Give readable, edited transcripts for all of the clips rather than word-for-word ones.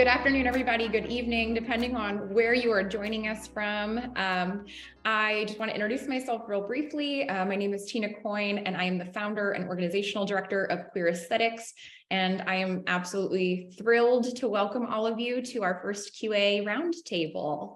Good afternoon, everybody. Good evening, depending on where you are joining us from. I just want to introduce myself real briefly. My name is Tina Coyne, and I am the founder and organizational director of Queer Aesthetics. And I am absolutely thrilled to welcome all of you to our first QA Roundtable.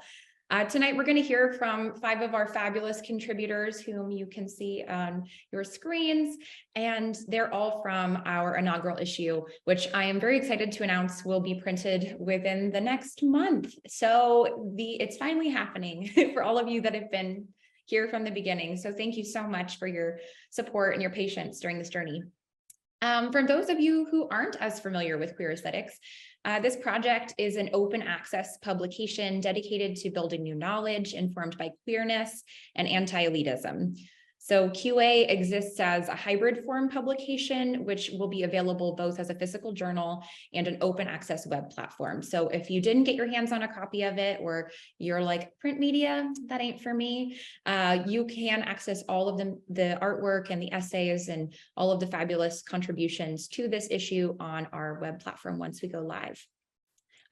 Tonight, we're going to hear from 5 of our fabulous contributors whom you can see on your screens, and they're all from our inaugural issue, which I am very excited to announce will be printed within the next month. So it's finally happening for all of you that have been here from the beginning. So thank you so much for your support and your patience during this journey. For those of you who aren't as familiar with Queer Aesthetics, this project is an open access publication dedicated to building new knowledge informed by queerness and anti-elitism. So QA exists as a hybrid form publication, which will be available both as a physical journal and an open access web platform. So if you didn't get your hands on a copy of it, or you're like, print media, that ain't for me, you can access all of the artwork and the essays and all of the fabulous contributions to this issue on our web platform once we go live.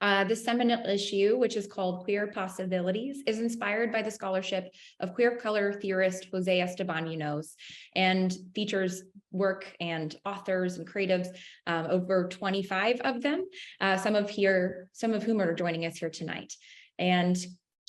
The seminal issue, which is called Queer Possibilities, is inspired by the scholarship of queer color theorist Jose Esteban Munoz and features work and authors and creatives, over 25 of them, some of whom are joining us here tonight. And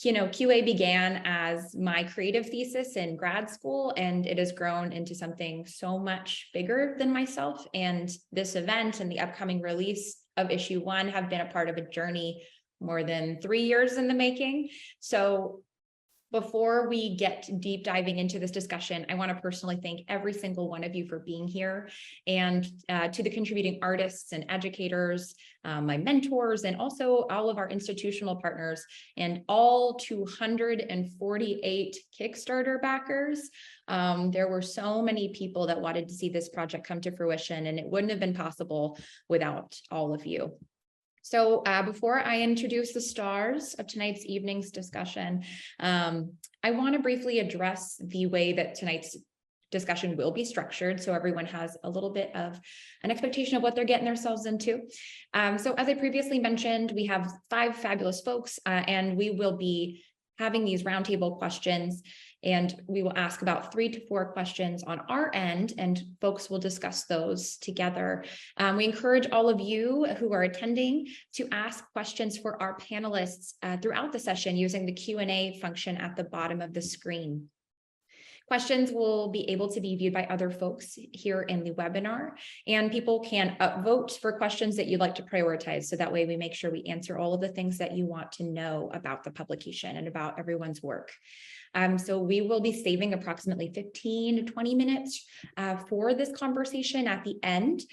QA began as my creative thesis in grad school, and it has grown into something so much bigger than myself. And this event and the upcoming release of issue 1 have been a part of a journey more than 3 years in the making. So before we get deep diving into this discussion, I want to personally thank every single one of you for being here, and to the contributing artists and educators, my mentors, and also all of our institutional partners, and all 248 Kickstarter backers. There were so many people that wanted to see this project come to fruition, and it wouldn't have been possible without all of you. So before I introduce the stars of tonight's evening's discussion, I want to briefly address the way that tonight's discussion will be structured, so everyone has a little bit of an expectation of what they're getting themselves into. So as I previously mentioned, we have 5 fabulous folks, and we will be having these roundtable questions, and we will ask about 3 to 4 questions on our end, and folks will discuss those together. We encourage all of you who are attending to ask questions for our panelists throughout the session using the Q&A function at the bottom of the screen. Questions will be able to be viewed by other folks here in the webinar, and people can upvote for questions that you'd like to prioritize. So that way we make sure we answer all of the things that you want to know about the publication and about everyone's work. So we will be saving approximately 15 to 20 minutes for this conversation at the end.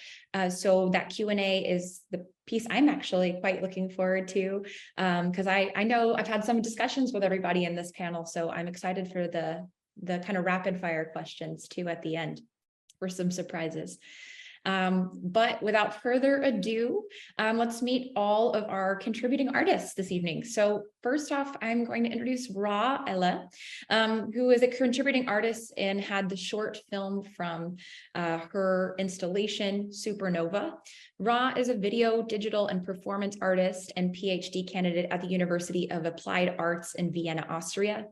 So that Q&A is the piece I'm actually quite looking forward to, because I know I've had some discussions with everybody in this panel, so I'm excited for the kind of rapid fire questions too at the end for some surprises. But without further ado, let's meet all of our contributing artists this evening. So first off, I'm going to introduce Ra Ella, who is a contributing artist and had the short film from her installation, Supernova. Ra is a video, digital, and performance artist and PhD candidate at the University of Applied Arts in Vienna, Austria.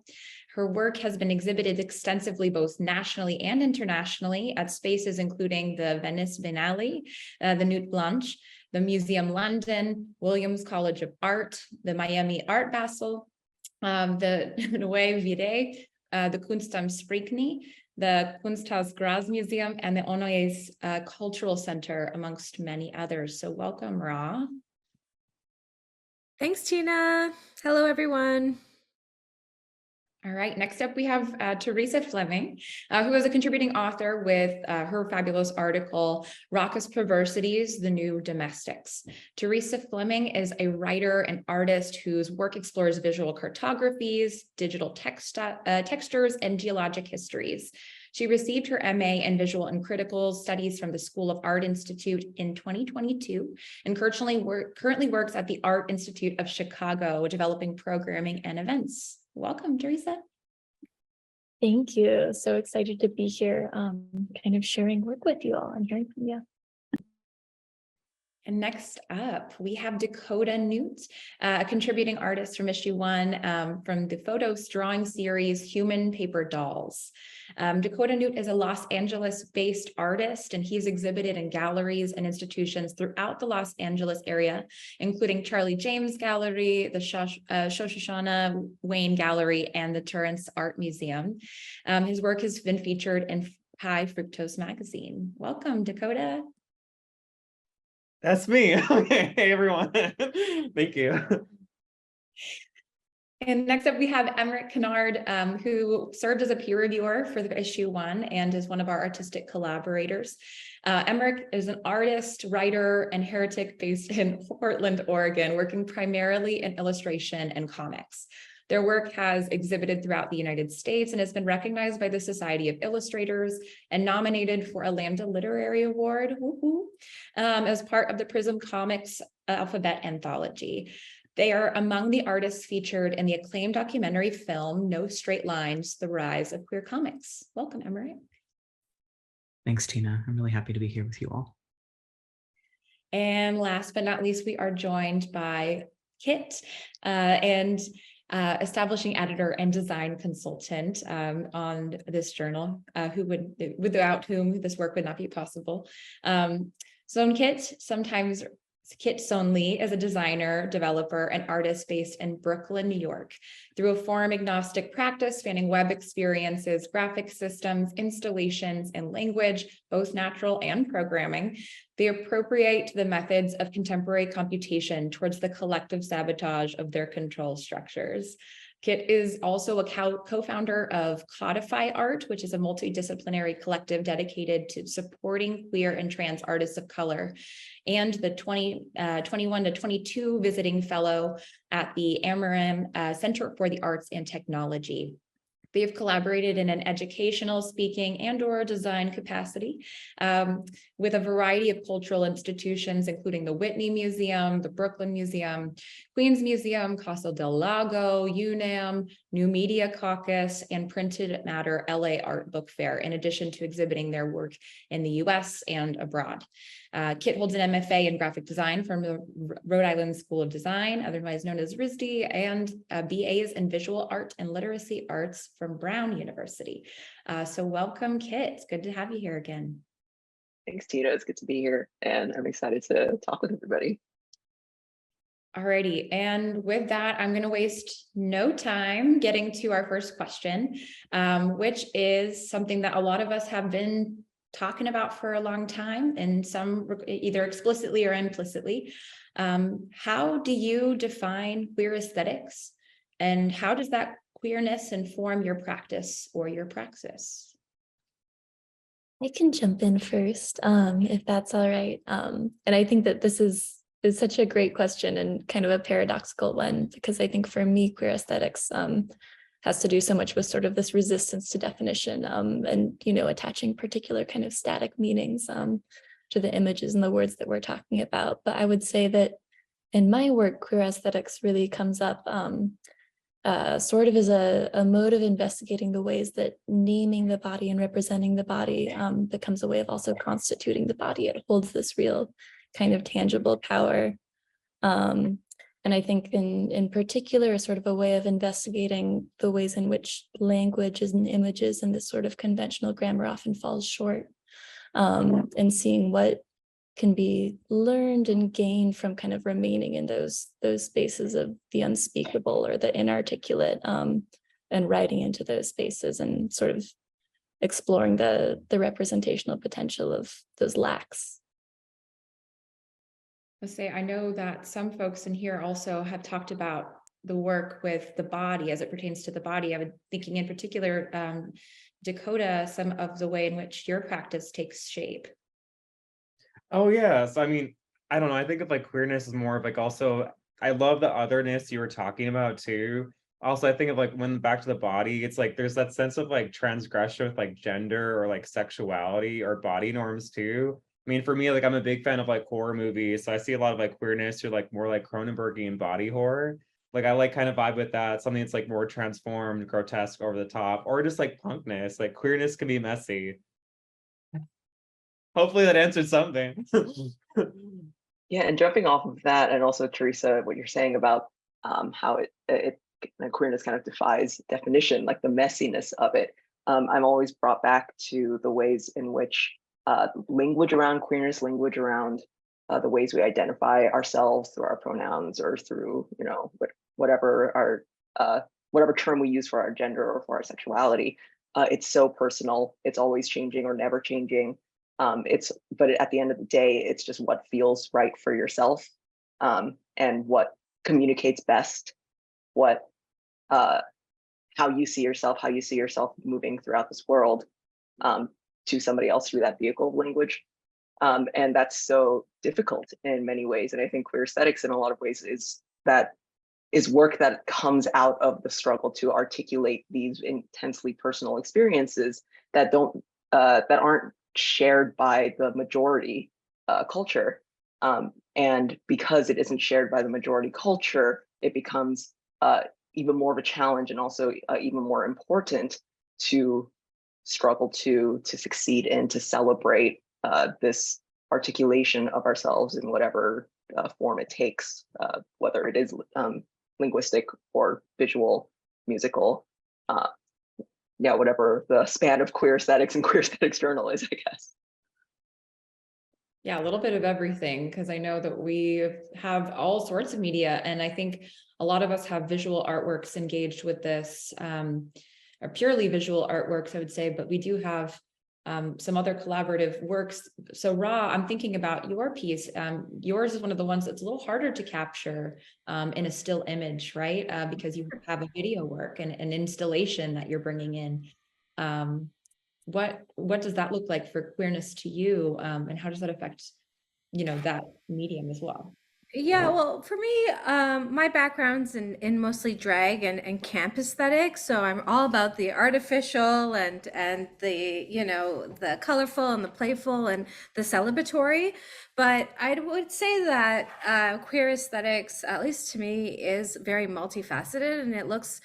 Her work has been exhibited extensively, both nationally and internationally, at spaces including the Venice Biennale, the Nuit Blanche, the Museum London, Williams College of Art, the Miami Art Basel, the Neue Vide, the Kunst am Sprinkney, the Kunsthaus Graz Museum, and the Onnoyes Cultural Center, amongst many others. So welcome, Ra. Thanks, Tina. Hello, everyone. All right, next up we have Teresa Fleming, who is a contributing author with her fabulous article, Raucous Perversities, The New Domestics. Teresa Fleming is a writer and artist whose work explores visual cartographies, digital textures, and geologic histories. She received her MA in Visual and Critical Studies from the School of Art Institute in 2022, and currently works at the Art Institute of Chicago, developing programming and events. Welcome, Teresa. Thank you. So excited to be here, kind of sharing work with you all and hearing from you. And next up, we have Dakota Newt, a contributing artist from issue 1 from the photos drawing series Human Paper Dolls. Dakota Newt is a Los Angeles-based artist, and he's exhibited in galleries and institutions throughout the Los Angeles area, including Charlie James Gallery, the Shoshana Wayne Gallery, and the Torrance Art Museum. His work has been featured in High Fructose magazine. Welcome, Dakota. That's me. Okay, hey everyone. Thank you. And next up, we have Emmerich Kennard, who served as a peer reviewer for the issue 1 and is one of our artistic collaborators. Emmerich is an artist, writer, and heretic based in Portland, Oregon, working primarily in illustration and comics. Their work has exhibited throughout the United States and has been recognized by the Society of Illustrators and nominated for a Lambda Literary Award as part of the Prism Comics Alphabet Anthology. They are among the artists featured in the acclaimed documentary film, No Straight Lines, The Rise of Queer Comics. Welcome, Emmerich. Thanks, Tina. I'm really happy to be here with you all. And last but not least, we are joined by Kit establishing editor and design consultant on this journal, without whom this work would not be possible. Kit Sohn Lee is a designer, developer, and artist based in Brooklyn, New York. Through a form-agnostic practice spanning web experiences, graphic systems, installations, and language, both natural and programming, they appropriate the methods of contemporary computation towards the collective sabotage of their control structures. Kit is also a co-founder of Codify Art, which is a multidisciplinary collective dedicated to supporting queer and trans artists of color, and the 21 to 22 visiting fellow at the Amarim Center for the Arts and Technology. They have collaborated in an educational, speaking, and/or design capacity with a variety of cultural institutions, including the Whitney Museum, the Brooklyn Museum, Queens Museum, Casa del Lago, UNAM, New Media Caucus, and Printed Matter LA Art Book Fair, in addition to exhibiting their work in the US and abroad. Kit holds an MFA in graphic design from the Rhode Island School of Design, otherwise known as RISD, and BAs in visual art and literacy arts from Brown University. So welcome, Kit. It's good to have you here again. Thanks, Tina. It's good to be here, and I'm excited to talk with everybody. Alrighty, and with that, I'm going to waste no time getting to our first question, which is something that a lot of us have been talking about for a long time, and some either explicitly or implicitly. How do you define queer aesthetics, and how does that queerness inform your practice or your praxis? I can jump in first, if that's all right. And I think that this is such a great question and kind of a paradoxical one, because I think for me, queer aesthetics has to do so much with sort of this resistance to definition and, attaching particular kind of static meanings to the images and the words that we're talking about. But I would say that in my work, queer aesthetics really comes up sort of as a mode of investigating the ways that naming the body and representing the body becomes a way of also constituting the body. It holds this real kind of tangible power. And I think in particular, sort of a way of investigating the ways in which languages and images and this sort of conventional grammar often falls short, and seeing what can be learned and gained from kind of remaining in those spaces of the unspeakable or the inarticulate, and writing into those spaces and sort of exploring the representational potential of those lacks. I know that some folks in here also have talked about the work with the body as it pertains to the body. I was thinking in particular, Dakota, some of the way in which your practice takes shape. Oh yeah. So I mean, I don't know. I think of like queerness is more of like also, I love the otherness you were talking about too. Also, I think of like when back to the body, it's like there's that sense of like transgression with like gender or like sexuality or body norms too. I mean, for me, like I'm a big fan of like horror movies, so I see a lot of like queerness or like more like Cronenbergian body horror. Like I like kind of vibe with that, something that's like more transformed, grotesque, over the top, or just like punkness. Like queerness can be messy. Hopefully that answered something. Yeah, and jumping off of that, and also Teresa, what you're saying about how queerness kind of defies definition, like the messiness of it. I'm always brought back to the ways in which language around queerness, language around the ways we identify ourselves through our pronouns or through, you know, whatever whatever term we use for our gender or for our sexuality. It's so personal. It's always changing or never changing. But at the end of the day, it's just what feels right for yourself, and what communicates best, what how you see yourself moving throughout this world, to somebody else through that vehicle of language. And that's so difficult in many ways. And I think queer aesthetics in a lot of ways is work that comes out of the struggle to articulate these intensely personal experiences that aren't shared by the majority culture. And because it isn't shared by the majority culture, it becomes even more of a challenge, and also even more important to struggle to succeed in, to celebrate this articulation of ourselves in whatever form it takes, whether it is linguistic or visual, musical, yeah, whatever the span of queer aesthetics and queer aesthetics journal is, I guess. Yeah, a little bit of everything, because I know that we have all sorts of media, and I think a lot of us have visual artworks engaged with this, or purely visual artworks, I would say, but we do have some other collaborative works. So Ra, I'm thinking about your piece. Yours is one of the ones that's a little harder to capture in a still image, right? Because you have a video work and an installation that you're bringing in. What does that look like for queerness to you, and how does that affect, you know, that medium as well? Yeah, well, for me, my background's in mostly drag and camp aesthetics, so I'm all about the artificial and the, you know, the colorful and the playful and the celebratory. But I would say that queer aesthetics, at least to me, is very multifaceted, and it looks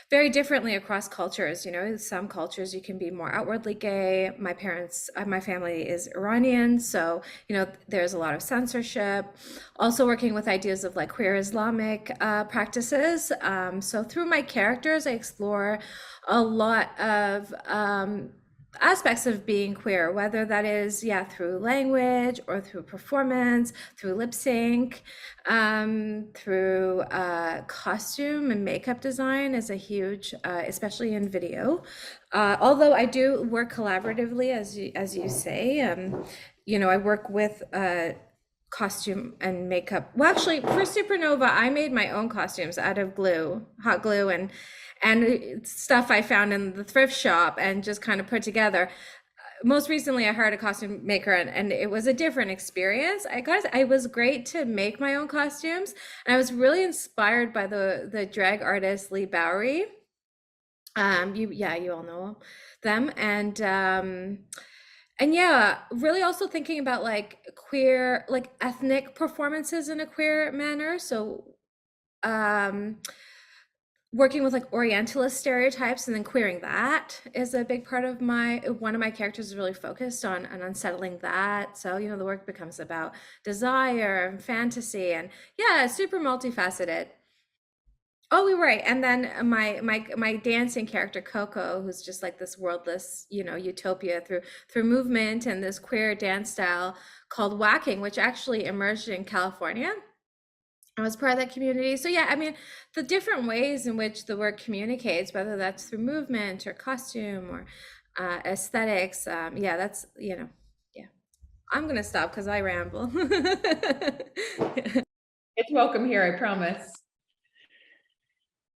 very differently across cultures. You know, some cultures you can be more outwardly gay. My family is Iranian, so, you know, there's a lot of censorship. Also working with ideas of like queer Islamic practices. So through my characters, I explore a lot of aspects of being queer, whether that is, yeah, through language or through performance, through lip sync, through costume and makeup design is a huge, especially in video. Although I do work collaboratively, as you say, you know, I work with costume and makeup. Well, actually, for Supernova, I made my own costumes out of glue, hot glue, and stuff I found in the thrift shop and just kind of put together. Most recently, I hired a costume maker, and it was a different experience. I was great to make my own costumes, and I was really inspired by the drag artist Lee Bowery. You all know them, and yeah, really also thinking about like queer, like ethnic performances in a queer manner. So working with like Orientalist stereotypes and then queering that is a big part of one of my characters is really focused on and unsettling that. So, you know, the work becomes about desire and fantasy, and yeah, super multifaceted. Oh, we were right. And then my dancing character Coco, who's just like this worldless, you know, utopia through movement and this queer dance style called whacking, which actually emerged in California. I was part of that community. So yeah, I mean, the different ways in which the work communicates, whether that's through movement or costume or aesthetics, yeah, that's, you know, yeah. I'm gonna stop because I ramble. It's welcome here, I promise.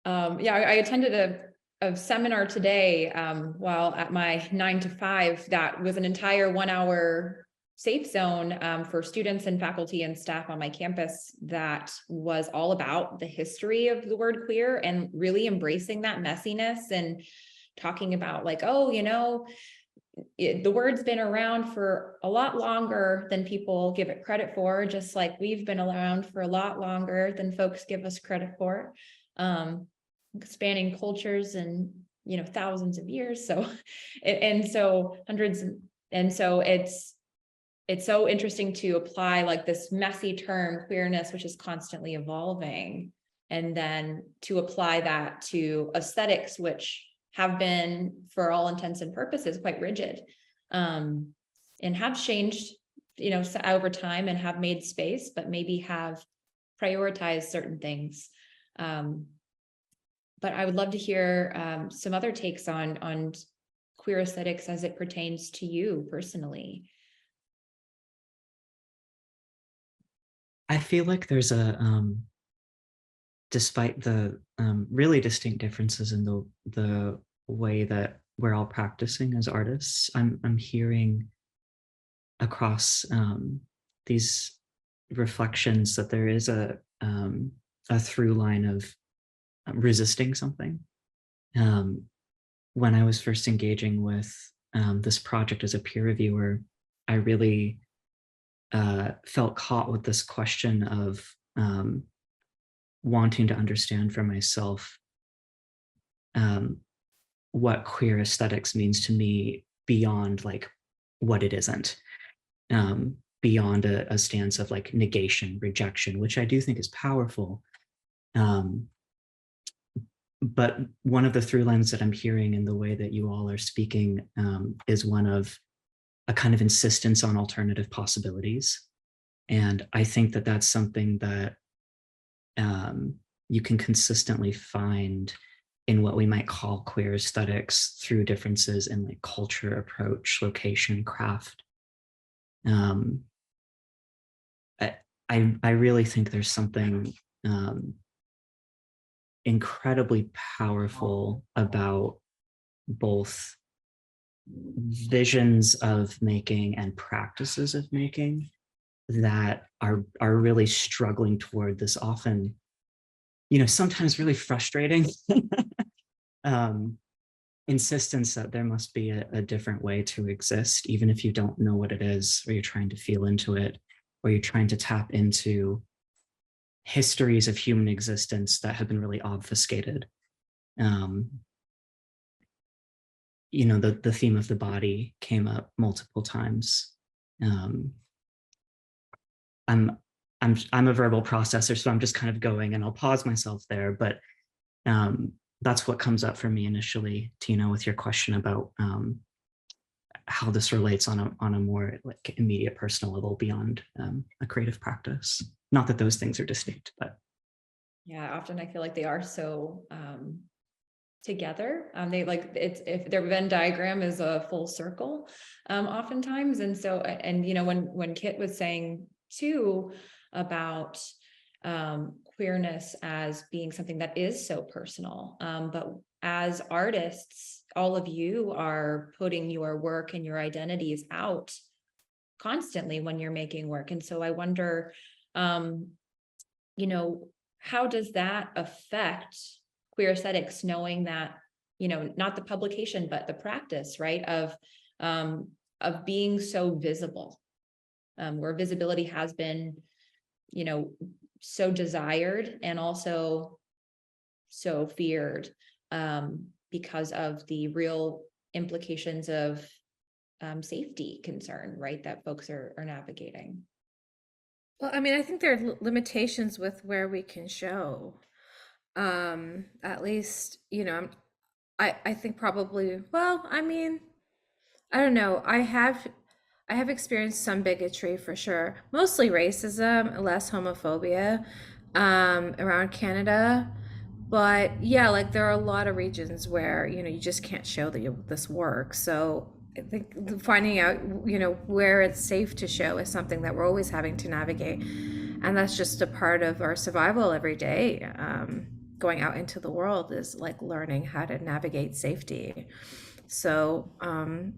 Yeah, I attended a seminar today while at my 9 to 5 that was an entire 1 hour safe zone for students and faculty and staff on my campus that was all about the history of the word queer and really embracing that messiness and talking about like, oh, you know, the word's been around for a lot longer than people give it credit for, just like we've been around for a lot longer than folks give us credit for. Spanning cultures and, you know, thousands of years. So, and so hundreds. And so it's it's so interesting to apply like this messy term queerness, which is constantly evolving, and then to apply that to aesthetics, which have been, for all intents and purposes, quite rigid, and have changed, over time, and have made space, but maybe have prioritized certain things. But I would love to hear some other takes on queer aesthetics as it pertains to you personally. I feel like there's despite the really distinct differences in the way that we're all practicing as artists, I'm hearing across these reflections that there is a through line of resisting something. When I was first engaging with this project as a peer reviewer, I really felt caught with this question of wanting to understand for myself what queer aesthetics means to me beyond like what it isn't, beyond a stance of like negation, rejection, which I do think is powerful. But one of the through lines that I'm hearing in the way that you all are speaking is one of a kind of insistence on alternative possibilities. And I think that that's something that you can consistently find in what we might call queer aesthetics through differences in like culture, approach, location, craft. I really think there's something incredibly powerful about both visions of making and practices of making that are really struggling toward this often, sometimes really frustrating insistence that there must be a different way to exist, even if you don't know what it is, or you're trying to feel into it, or you're trying to tap into histories of human existence that have been really obfuscated. The theme of the body came up multiple times. I'm a verbal processor, so I'm just kind of going, and I'll pause myself there, but that's what comes up for me initially, Tina, with your question about how this relates on a more like immediate personal level beyond a creative practice. Not that those things are distinct, but yeah, often I feel like they are so together. They like if their Venn diagram is a full circle, oftentimes. And so, when Kit was saying too about queerness as being something that is so personal, but as artists, all of you are putting your work and your identities out constantly when you're making work. And so I wonder, how does that affect queer aesthetics, knowing that, not the publication, but the practice, right, of being so visible, where visibility has been, so desired and also so feared, because of the real implications of safety concern, right, that folks are navigating. Well, I mean, I think there are limitations with where we can show. At least, I think probably, well, I mean, I don't know. I have experienced some bigotry for sure. Mostly racism, less homophobia, around Canada. But yeah, like there are a lot of regions where, you just can't show this work. So I think finding out, where it's safe to show is something that we're always having to navigate. And that's just a part of our survival every day. Going out into the world is like learning how to navigate safety. So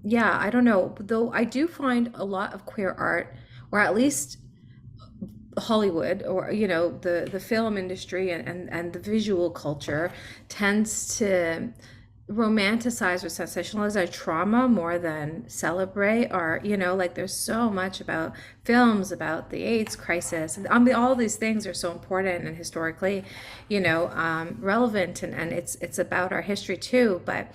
yeah, I don't know. Though I do find a lot of queer art, or at least Hollywood, or the film industry and the visual culture tends to romanticize or sensationalize trauma more than celebrate, or like there's so much about films about the AIDS crisis, and all these things are so important and historically relevant, and it's about our history too, but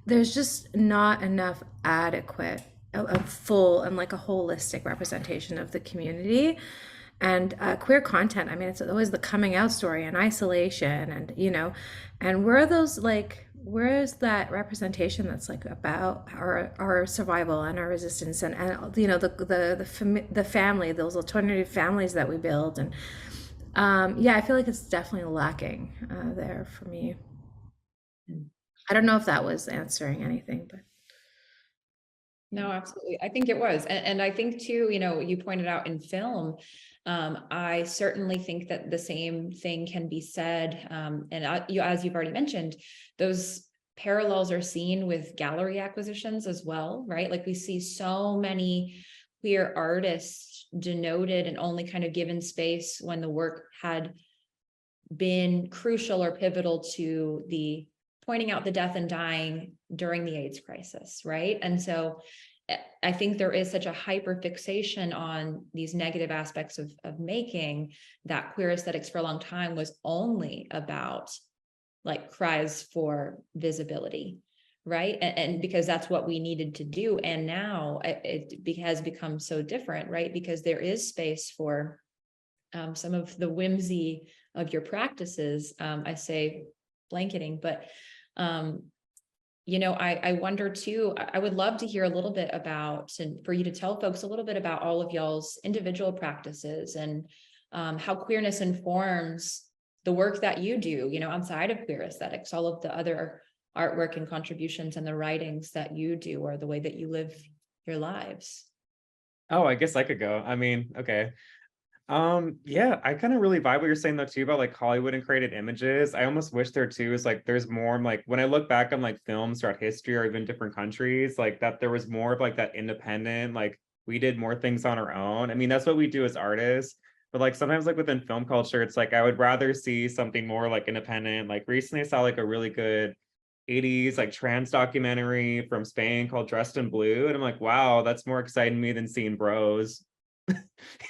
there's just not enough adequate a full and like a holistic representation of the community. And queer content, I mean, it's always the coming out story and isolation, and and where is that representation that's like about our survival and our resistance, and the family, those alternative families that we build. And yeah, I feel like it's definitely lacking there for me. I don't know if that was answering anything, but No, absolutely. I think it was. And I think too, you pointed out in film, I certainly think that the same thing can be said. As you've already mentioned, those parallels are seen with gallery acquisitions as well, right? Like we see so many queer artists denoted and only kind of given space when the work had been crucial or pivotal to the pointing out the death and dying during the AIDS crisis, right? And so I think there is such a hyper fixation on these negative aspects of making, that queer aesthetics for a long time was only about like cries for visibility, right? And because that's what we needed to do. And now it has become so different, right? Because there is space for some of the whimsy of your practices. I say blanketing, but I wonder too, I would love to hear a little bit about, and for you to tell folks a little bit about all of y'all's individual practices and how queerness informs the work that you do, outside of queer aesthetics, all of the other artwork and contributions and the writings that you do, or the way that you live your lives. Oh, I guess I could go. I mean, okay. Yeah, I kind of really vibe what you're saying though too about like Hollywood and created images. I almost wish there too is like there's more like when I look back on like films throughout history or even different countries, like that there was more of like that independent, like we did more things on our own. I mean, that's what we do as artists. But like sometimes like within film culture, it's like I would rather see something more like independent. Like recently I saw like a really good 80s like trans documentary from Spain called Dressed in Blue. And I'm like, wow, that's more exciting to me than seeing Bros.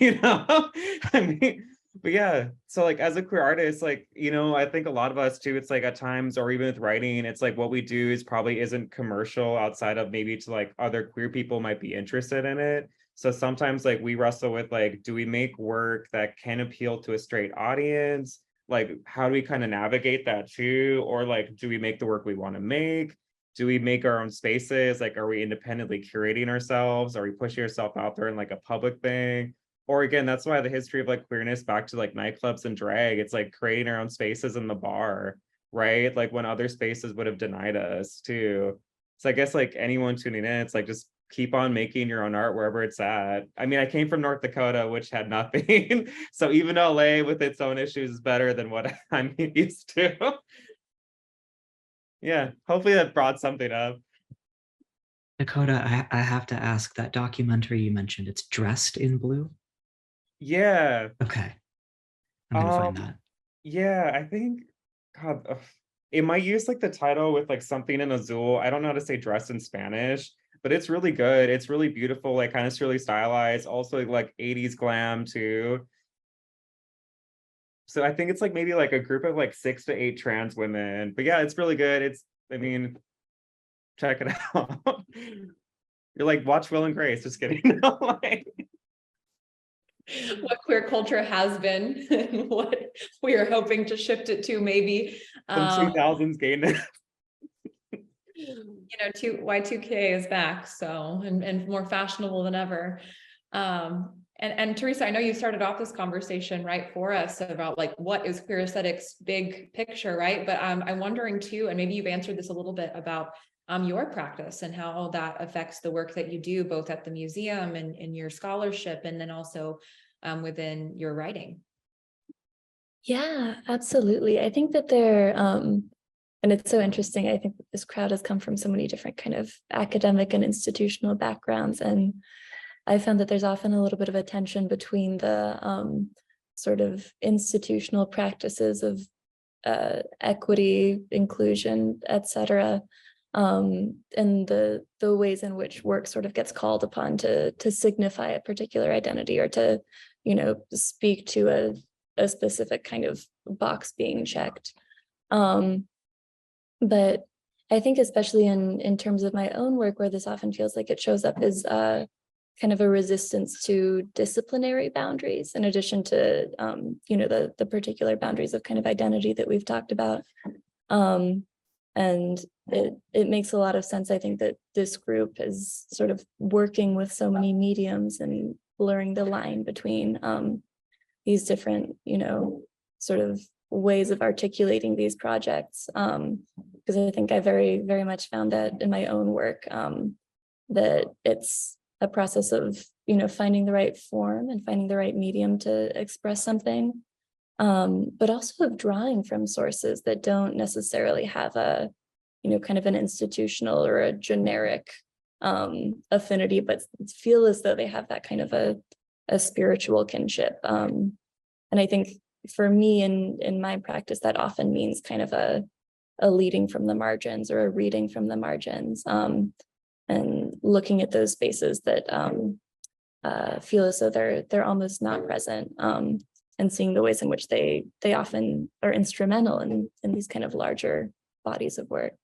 I mean, but yeah, so like as a queer artist, like I think a lot of us too, it's like at times, or even with writing, it's like what we do is probably isn't commercial outside of maybe to like other queer people might be interested in it. So sometimes like we wrestle with like, do we make work that can appeal to a straight audience? Like how do we kind of navigate that too? Or like do we make the work we want to make? Do we make our own spaces? Like, are we independently curating ourselves? Are we pushing ourselves out there in like a public thing? Or again, that's why the history of like queerness back to like nightclubs and drag, it's like creating our own spaces in the bar, right? Like when other spaces would have denied us too. So I guess like anyone tuning in, it's like just keep on making your own art wherever it's at. I mean, I came from North Dakota, which had nothing. So even LA with its own issues is better than what I'm used to. Yeah, hopefully that brought something up. Dakota, I have to ask, that documentary you mentioned, it's Dressed in Blue? Yeah. Okay, I'm gonna find that. Yeah, I think God, it might use like the title with like something in Azul. I don't know how to say dress in Spanish, but it's really good. It's really beautiful, like kind of really stylized, also like 80s glam too. So I think it's like maybe like a group of like 6 to 8 trans women. But yeah, it's really good. I mean, check it out. You're like, watch Will and Grace. Just kidding. No, like, What queer culture has been and what we are hoping to shift it to, maybe. some 2000s gayness. Y2K is back, so and more fashionable than ever. And Teresa, I know you started off this conversation right for us about like what is queer aesthetics big picture, right? But I'm wondering too, and maybe you've answered this a little bit about your practice and how that affects the work that you do both at the museum and in your scholarship, and then also within your writing. Yeah, absolutely. I think that and it's so interesting. I think that this crowd has come from so many different kind of academic and institutional backgrounds. And I found that there's often a little bit of a tension between the sort of institutional practices of equity, inclusion, etc., and the ways in which work sort of gets called upon to signify a particular identity or to, speak to a specific kind of box being checked. But I think especially in terms of my own work, where this often feels like it shows up is kind of a resistance to disciplinary boundaries, in addition to the particular boundaries of kind of identity that we've talked about. And it makes a lot of sense. I think that this group is sort of working with so many mediums and blurring the line between these different, sort of ways of articulating these projects. Because I think I very, very much found that in my own work, that it's a process of, finding the right form and finding the right medium to express something, but also of drawing from sources that don't necessarily have a, kind of an institutional or a generic affinity, but feel as though they have that kind of a spiritual kinship. And I think for me in my practice, that often means kind of a leading from the margins or a reading from the margins, and looking at those spaces that feel as though they're almost not present, and seeing the ways in which they often are instrumental in these kind of larger bodies of work.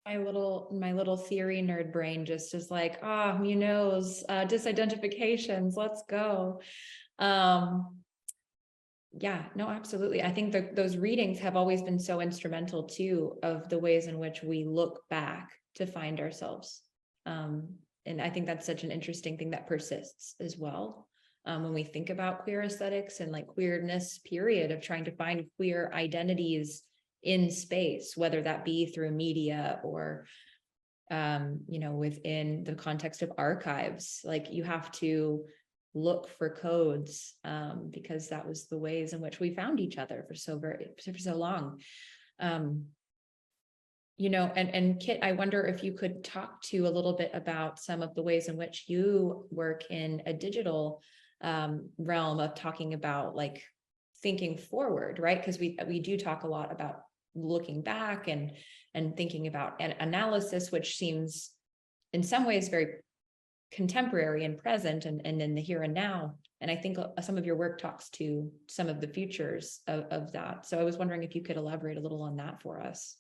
My little theory nerd brain just is like, disidentifications, let's go. Yeah, no, absolutely. I think that those readings have always been so instrumental too, of the ways in which we look back to find ourselves. And I think that's such an interesting thing that persists as well. When we think about queer aesthetics and like queerness period of trying to find queer identities in space, whether that be through media or, within the context of archives, like you have to look for codes, because that was the ways in which we found each other for so long. And Kit, I wonder if you could talk to a little bit about some of the ways in which you work in a digital realm of talking about like thinking forward, right? Because we do talk a lot about looking back and thinking about an analysis, which seems in some ways very contemporary and present and in the here and now. And I think some of your work talks to some of the futures of that. So I was wondering if you could elaborate a little on that for us.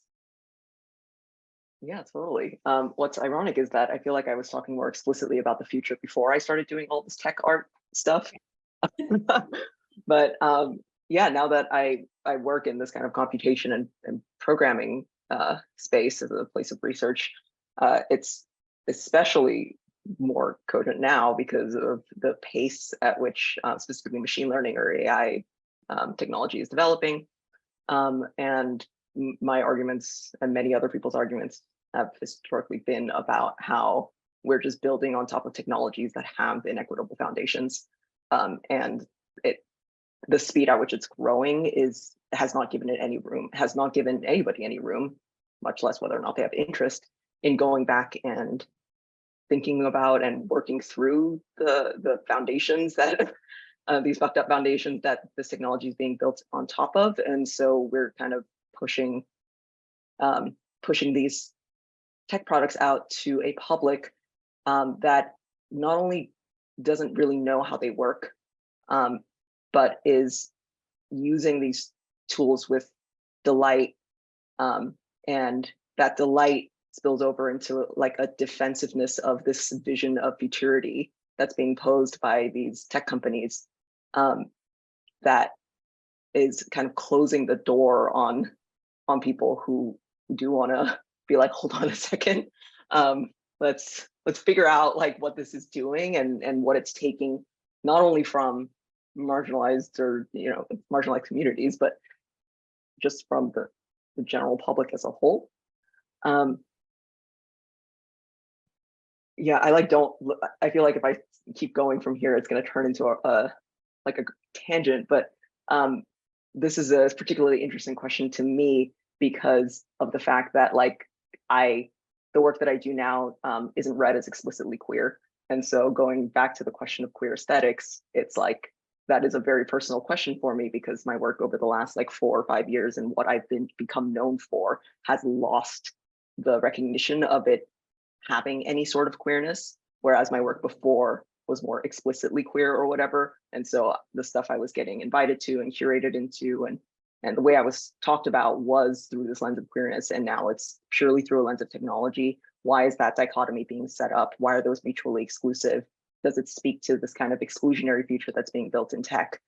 Yeah, totally. What's ironic is that I feel like I was talking more explicitly about the future before I started doing all this tech art stuff. But yeah, now that I work in this kind of computation and programming space as a place of research, it's especially more cogent now because of the pace at which specifically machine learning or AI technology is developing. And my arguments and many other people's arguments have historically been about how we're just building on top of technologies that have inequitable foundations. And the speed at which it's growing has not given it any room, has not given anybody any room, much less whether or not they have interest in going back and thinking about and working through the foundations that these fucked up foundations that this technology is being built on top of. And so we're kind of pushing these tech products out to a public that not only doesn't really know how they work, but is using these tools with delight, and that delight spills over into like a defensiveness of this vision of futurity that's being posed by these tech companies, that is kind of closing the door on people who do want to be like, hold on a second, let's figure out like what this is doing and what it's taking, not only from marginalized or marginalized communities, but just from the general public as a whole. Yeah, I feel like if I keep going from here, it's going to turn into a tangent, but this is a particularly interesting question to me because of the fact that the work that I do now isn't read as explicitly queer. And so going back to the question of queer aesthetics, it's like, that is a very personal question for me because my work over the last 4 or 5 years and what I've become known for has lost the recognition of it having any sort of queerness, whereas my work before was more explicitly queer or whatever. And so the stuff I was getting invited to and curated into And the way I was talked about was through this lens of queerness, and now it's purely through a lens of technology. Why is that dichotomy being set up? Why are those mutually exclusive? Does it speak to this kind of exclusionary future that's being built in tech?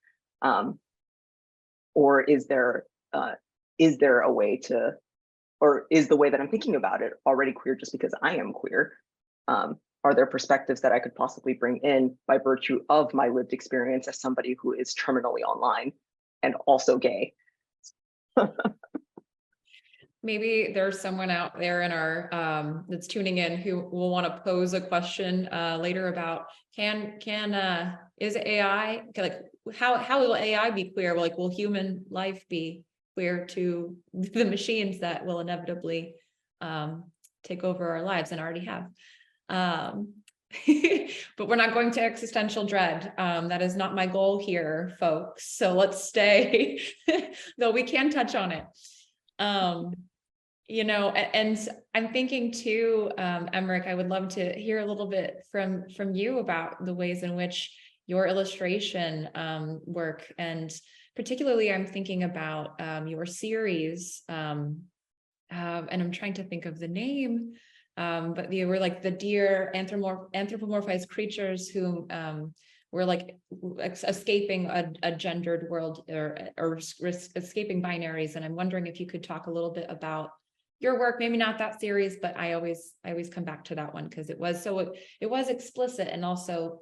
Or is there a way to, or is the way that I'm thinking about it already queer just because I am queer? Are there perspectives that I could possibly bring in by virtue of my lived experience as somebody who is terminally online and also gay? Maybe there's someone out there in our that's tuning in who will want to pose a question later about is AI like how will AI be queer? Like, will human life be queer to the machines that will inevitably take over our lives and already have? But we're not going to existential dread. That is not my goal here, folks. So let's stay, though we can touch on it. You know, and I'm thinking too, Emmerich, I would love to hear a little bit from you about the ways in which your illustration work, and particularly I'm thinking about your series, and I'm trying to think of the name, but they were like the deer anthropomorphized creatures who were like escaping a gendered world or escaping binaries. And I'm wondering if you could talk a little bit about your work, maybe not that series, but I always come back to that one because it was explicit, and also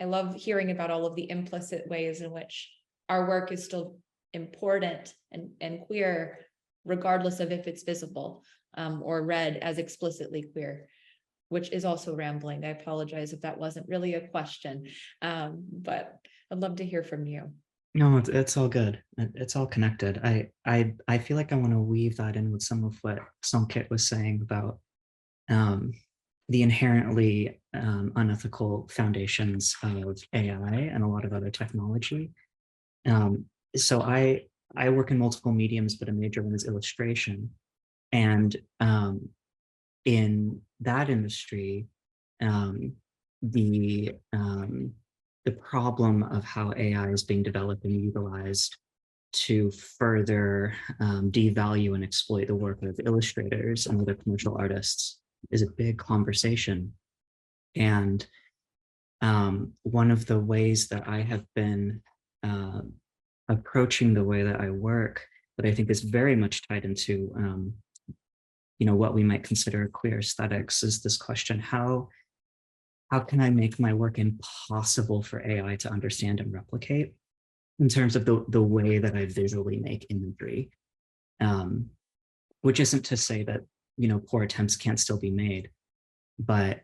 I love hearing about all of the implicit ways in which our work is still important and queer, regardless of if it's visible or read as explicitly queer, which is also rambling. I apologize if that wasn't really a question, but I'd love to hear from you. No, it's all good. It's all connected. I feel like I want to weave that in with some of what Songkit was saying about the inherently unethical foundations of AI and a lot of other technology. So I work in multiple mediums, but a major one is illustration. And in that industry, the problem of how AI is being developed and utilized to further devalue and exploit the work of illustrators and other commercial artists is a big conversation. And one of the ways that I have been approaching the way that I work, that I think is very much tied into what we might consider queer aesthetics, is this question: how can I make my work impossible for AI to understand and replicate in terms of the way that I visually make imagery? Which isn't to say that, poor attempts can't still be made, but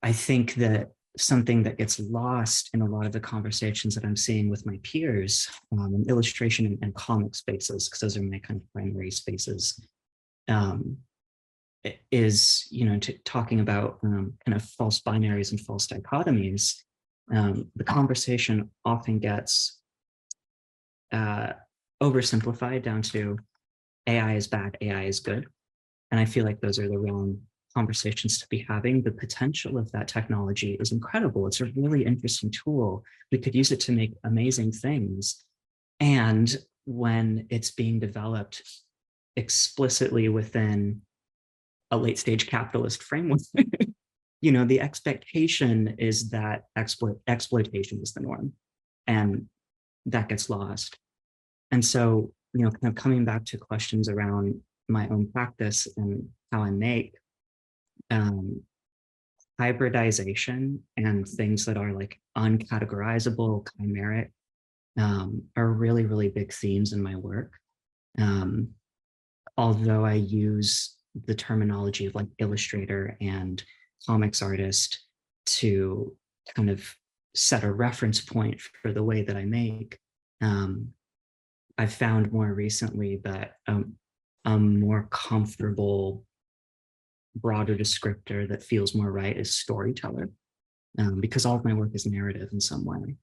I think that something that gets lost in a lot of the conversations that I'm seeing with my peers in illustration and comic spaces, because those are my kind of primary spaces, is talking about kind of false binaries and false dichotomies. The conversation often gets oversimplified down to AI is bad, AI is good, and I feel like those are the wrong conversations to be having. The potential of that technology is incredible. It's a really interesting tool. We could use it to make amazing things, and when it's being developed explicitly within a late stage capitalist framework, the expectation is that exploitation is the norm, and that gets lost. And so, kind of coming back to questions around my own practice and how I make, hybridization and things that are like uncategorizable, chimeric, are really, really big themes in my work. Although I use the terminology of like illustrator and comics artist to kind of set a reference point for the way that I make, I've found more recently that a more comfortable, broader descriptor that feels more right is storyteller, because all of my work is narrative in some way.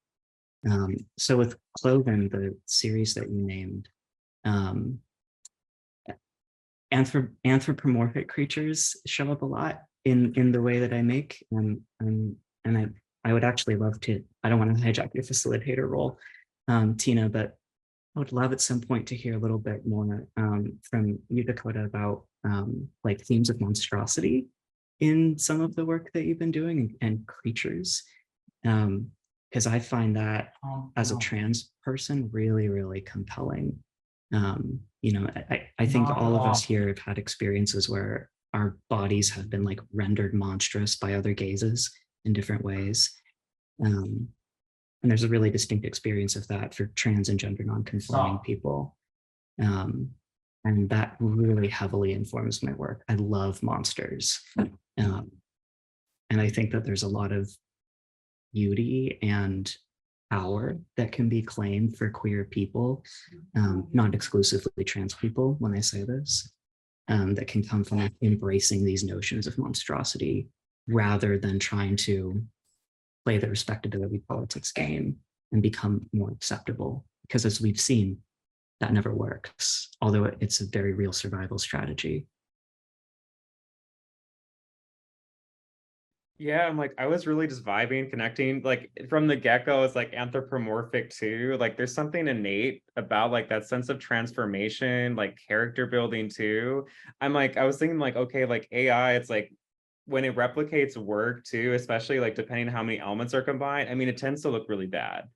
So with Cloven, the series that you named, anthropomorphic creatures show up a lot in the way that I make, and I would actually love to. I don't want to hijack your facilitator role, Tina, but I would love at some point to hear a little bit more from you, Dakota, about like themes of monstrosity in some of the work that you've been doing and creatures. Because I find that as a trans person really, really compelling. You know, I think all of us here have had experiences where our bodies have been like rendered monstrous by other gazes in different ways. And there's a really distinct experience of that for trans and gender non-conforming people. And that really heavily informs my work. I love monsters. And I think that there's a lot of beauty and power that can be claimed for queer people, not exclusively trans people when I say this, that can come from embracing these notions of monstrosity rather than trying to play the respectability politics game and become more acceptable. Because as we've seen, that never works, although it's a very real survival strategy. Yeah, I'm like, I was really just vibing, connecting, like from the get-go, it's like anthropomorphic too. Like there's something innate about like that sense of transformation, like character building too. I'm like, I was thinking like, okay, like AI, it's like when it replicates work too, especially like depending on how many elements are combined, I mean, it tends to look really bad.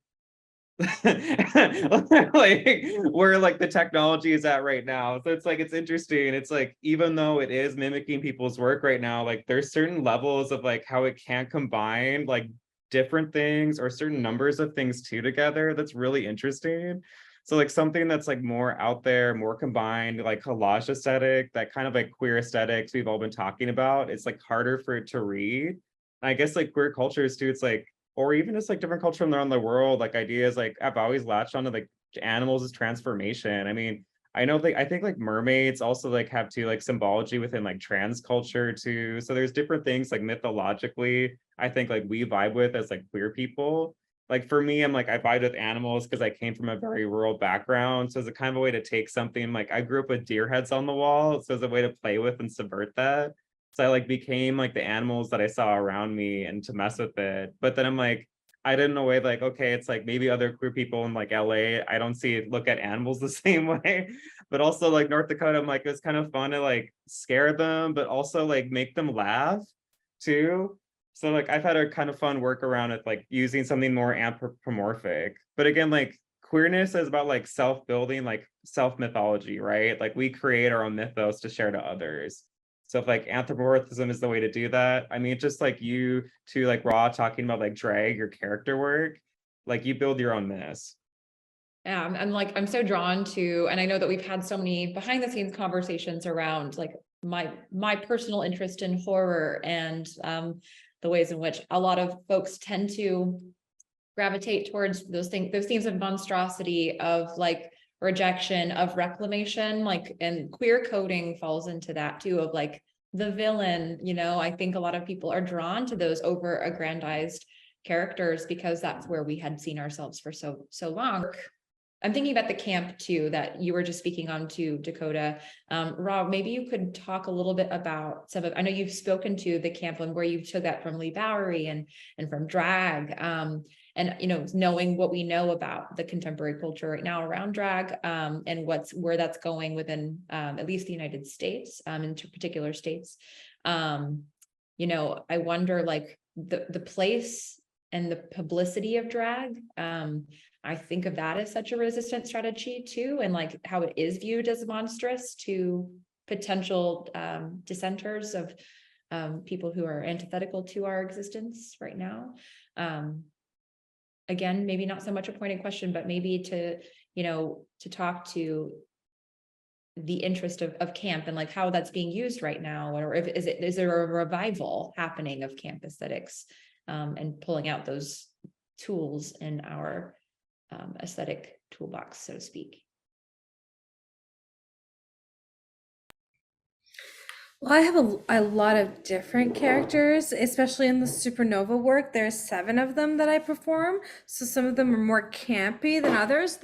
Like where like the technology is at right now. So it's like it's interesting. It's like even though it is mimicking people's work right now, like there's certain levels of like how it can combine like different things or certain numbers of things too together. That's really interesting. So like something that's like more out there, more combined, like collage aesthetic, that kind of like queer aesthetics we've all been talking about. It's like harder for it to read. I guess like queer cultures too, it's like, or even just like different culture around the world, like ideas like I've always latched onto like animals as transformation. I mean, I know like I think like mermaids also like have to like symbology within like trans culture too. So there's different things like mythologically, I think like we vibe with as like queer people. Like for me, I'm like I vibe with animals because I came from a very rural background. So it's a kind of a way to take something like I grew up with deer heads on the wall. So it's a way to play with and subvert that. So I like became like the animals that I saw around me and to mess with it. But then I'm like, I didn't know way like, okay, it's like maybe other queer people in like LA, I don't see it look at animals the same way. But also like North Dakota, I'm like, it was kind of fun to like scare them, but also like make them laugh too. So like I've had a kind of fun work around it, like using something more anthropomorphic. But again, like queerness is about like self-building, like self-mythology, right? Like we create our own mythos to share to others. So if like anthropomorphism is the way to do that, I mean, just like you to like Raw talking about like drag or character work, like you build your own myths. Yeah, I'm like, I'm so drawn to, and I know that we've had so many behind the scenes conversations around like my personal interest in horror and the ways in which a lot of folks tend to gravitate towards those things, those themes of monstrosity, of like rejection, of reclamation, like, and queer coding falls into that too, of like the villain, you know. I think a lot of people are drawn to those over aggrandized characters because that's where we had seen ourselves for so long. I'm thinking about the camp too, that you were just speaking on to, Dakota. Rob, maybe you could talk a little bit about some of, I know you've spoken to the camp and where you took that from Lee Bowery and from drag, and, you know, knowing what we know about the contemporary culture right now around drag, and where that's going within, at least the United States, into particular states. You know, I wonder like the place and the publicity of drag. I think of that as such a resistant strategy too, and like how it is viewed as monstrous to potential dissenters of people who are antithetical to our existence right now. Again, maybe not so much a pointed question, but maybe to, you know, to talk to the interest of camp and like how that's being used right now, or if is there a revival happening of camp aesthetics, and pulling out those tools in our aesthetic toolbox, so to speak. Well, I have a lot of different characters, especially in the Supernova work. There's 7 of them that I perform. So some of them are more campy than others.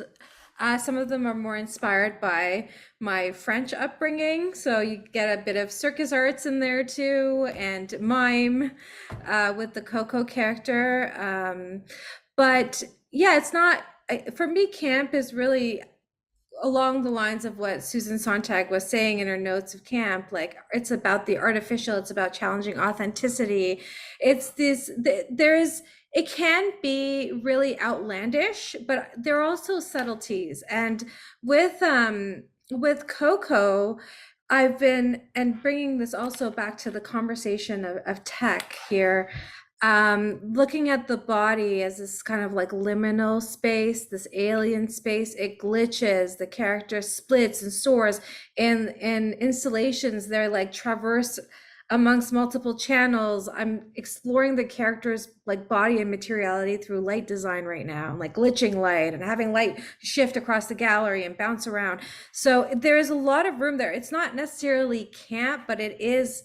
Some of them are more inspired by my French upbringing. So you get a bit of circus arts in there too, and mime with the Coco character. But yeah, it's not for me, camp is really along the lines of what Susan Sontag was saying in her notes of camp. Like, it's about the artificial, it's about challenging authenticity. It's this, it can be really outlandish, but there are also subtleties. And with Coco, I've been, and bringing this also back to the conversation of tech here, looking at the body as this kind of like liminal space, this alien space. It glitches, the character splits and soars. In installations, they're like traverse amongst multiple channels. I'm exploring the character's like body and materiality through light design right now. I'm like glitching light and having light shift across the gallery and bounce around. So there's a lot of room there. It's not necessarily camp, but it is,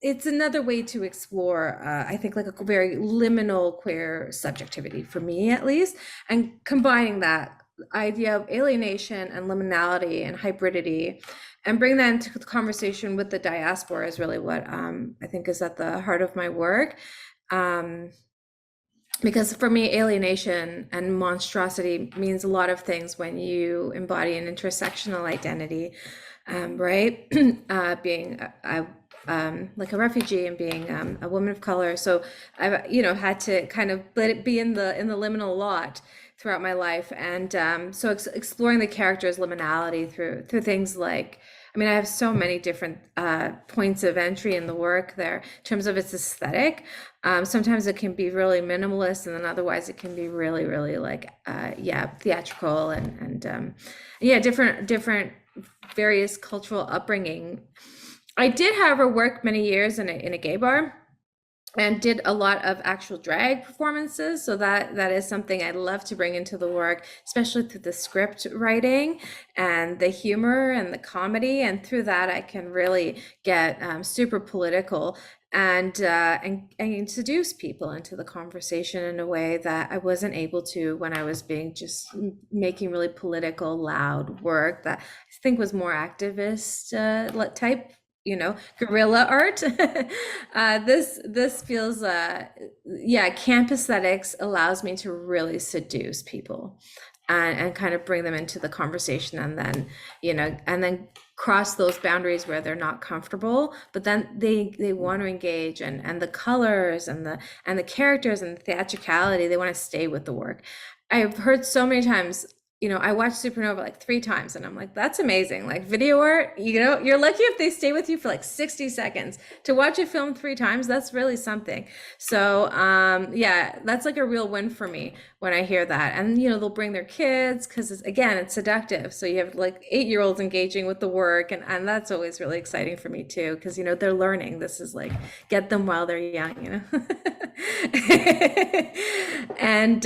it's another way to explore, I think, like a very liminal queer subjectivity, for me at least, and combining that idea of alienation and liminality and hybridity and bring that into the conversation with the diaspora is really what I think is at the heart of my work. Because for me, alienation and monstrosity means a lot of things when you embody an intersectional identity, right? Being like a refugee and being a woman of color. So I've, had to kind of let it be in the liminal a lot throughout my life. And so exploring the character's liminality through things like, I mean, I have so many different points of entry in the work there in terms of its aesthetic. Sometimes it can be really minimalist, and then otherwise it can be really, really like, theatrical and different various cultural upbringing. I did, however, work many years in a gay bar and did a lot of actual drag performances. So that is something I'd love to bring into the work, especially through the script writing and the humor and the comedy. And through that, I can really get super political and seduce people into the conversation in a way that I wasn't able to when I was just making really political, loud work that I think was more activist type, guerrilla art. This feels, camp aesthetics allows me to really seduce people and kind of bring them into the conversation, and then cross those boundaries where they're not comfortable, but then they want to engage, and the colors and the characters and the theatricality, they want to stay with the work. I've heard so many times, I watched Supernova like 3 times, and I'm like, that's amazing. Like, video art, you're lucky if they stay with you for like 60 seconds. To watch a film 3 times, that's really something. So that's like a real win for me when I hear that. And they'll bring their kids, because it's seductive. So you have like 8-year-olds engaging with the work, and that's always really exciting for me too, because they're learning. This is like, get them while they're young, and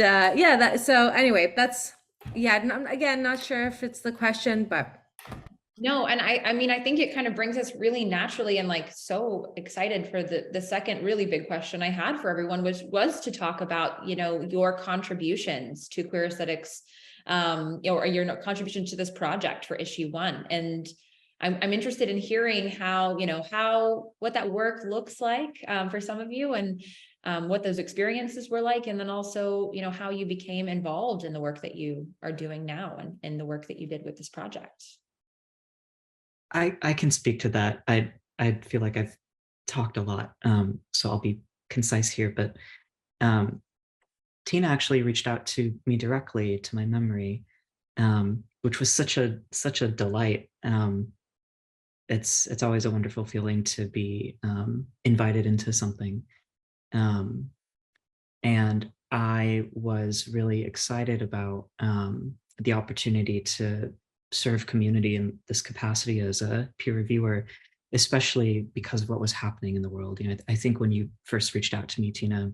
so anyway, that's, again, not sure if it's the question, but no. And I mean, I think it kind of brings us really naturally, and like so excited for the second really big question I had for everyone, which was to talk about, your contributions to queer aesthetics, or your contribution to this project for issue 1. And I'm interested in hearing how, what that work looks like for some of you, and what those experiences were like, and then also, how you became involved in the work that you are doing now, and the work that you did with this project. I can speak to that. I feel like I've talked a lot, so I'll be concise here. But Tina actually reached out to me directly, to my memory, which was such a delight. It's always a wonderful feeling to be invited into something. And I was really excited about the opportunity to serve community in this capacity as a peer reviewer, especially because of what was happening in the world. I think when you first reached out to me, Tina,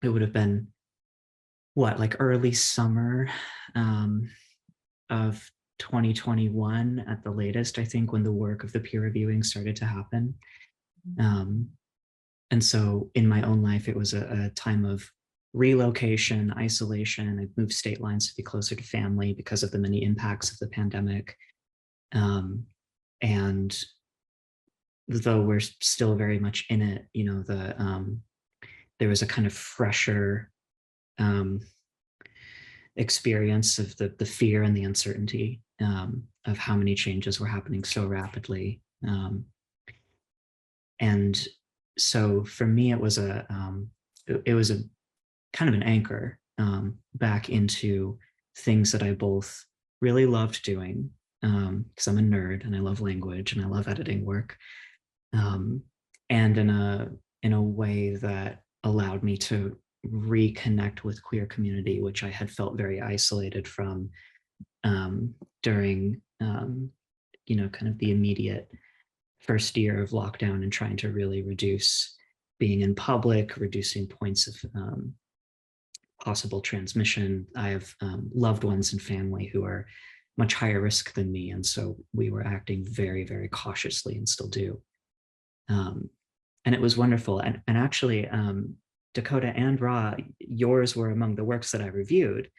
it would have been like early summer of 2021 at the latest, I think, when the work of the peer reviewing started to happen. And so in my own life, it was a time of relocation, isolation. I moved state lines to be closer to family because of the many impacts of the pandemic. And though we're still very much in it, there was a kind of fresher experience of the fear and the uncertainty of how many changes were happening so rapidly. And so for me, it was a kind of an anchor back into things that I both really loved doing, because I'm a nerd and I love language and I love editing work, and in a way that allowed me to reconnect with queer community, which I had felt very isolated from during kind of the immediate first year of lockdown, and trying to really reduce being in public, reducing points of possible transmission. I have loved ones and family who are much higher risk than me, and so we were acting very, very cautiously, and still do. And it was wonderful. And actually, Dakota and Ra, yours were among the works that I reviewed.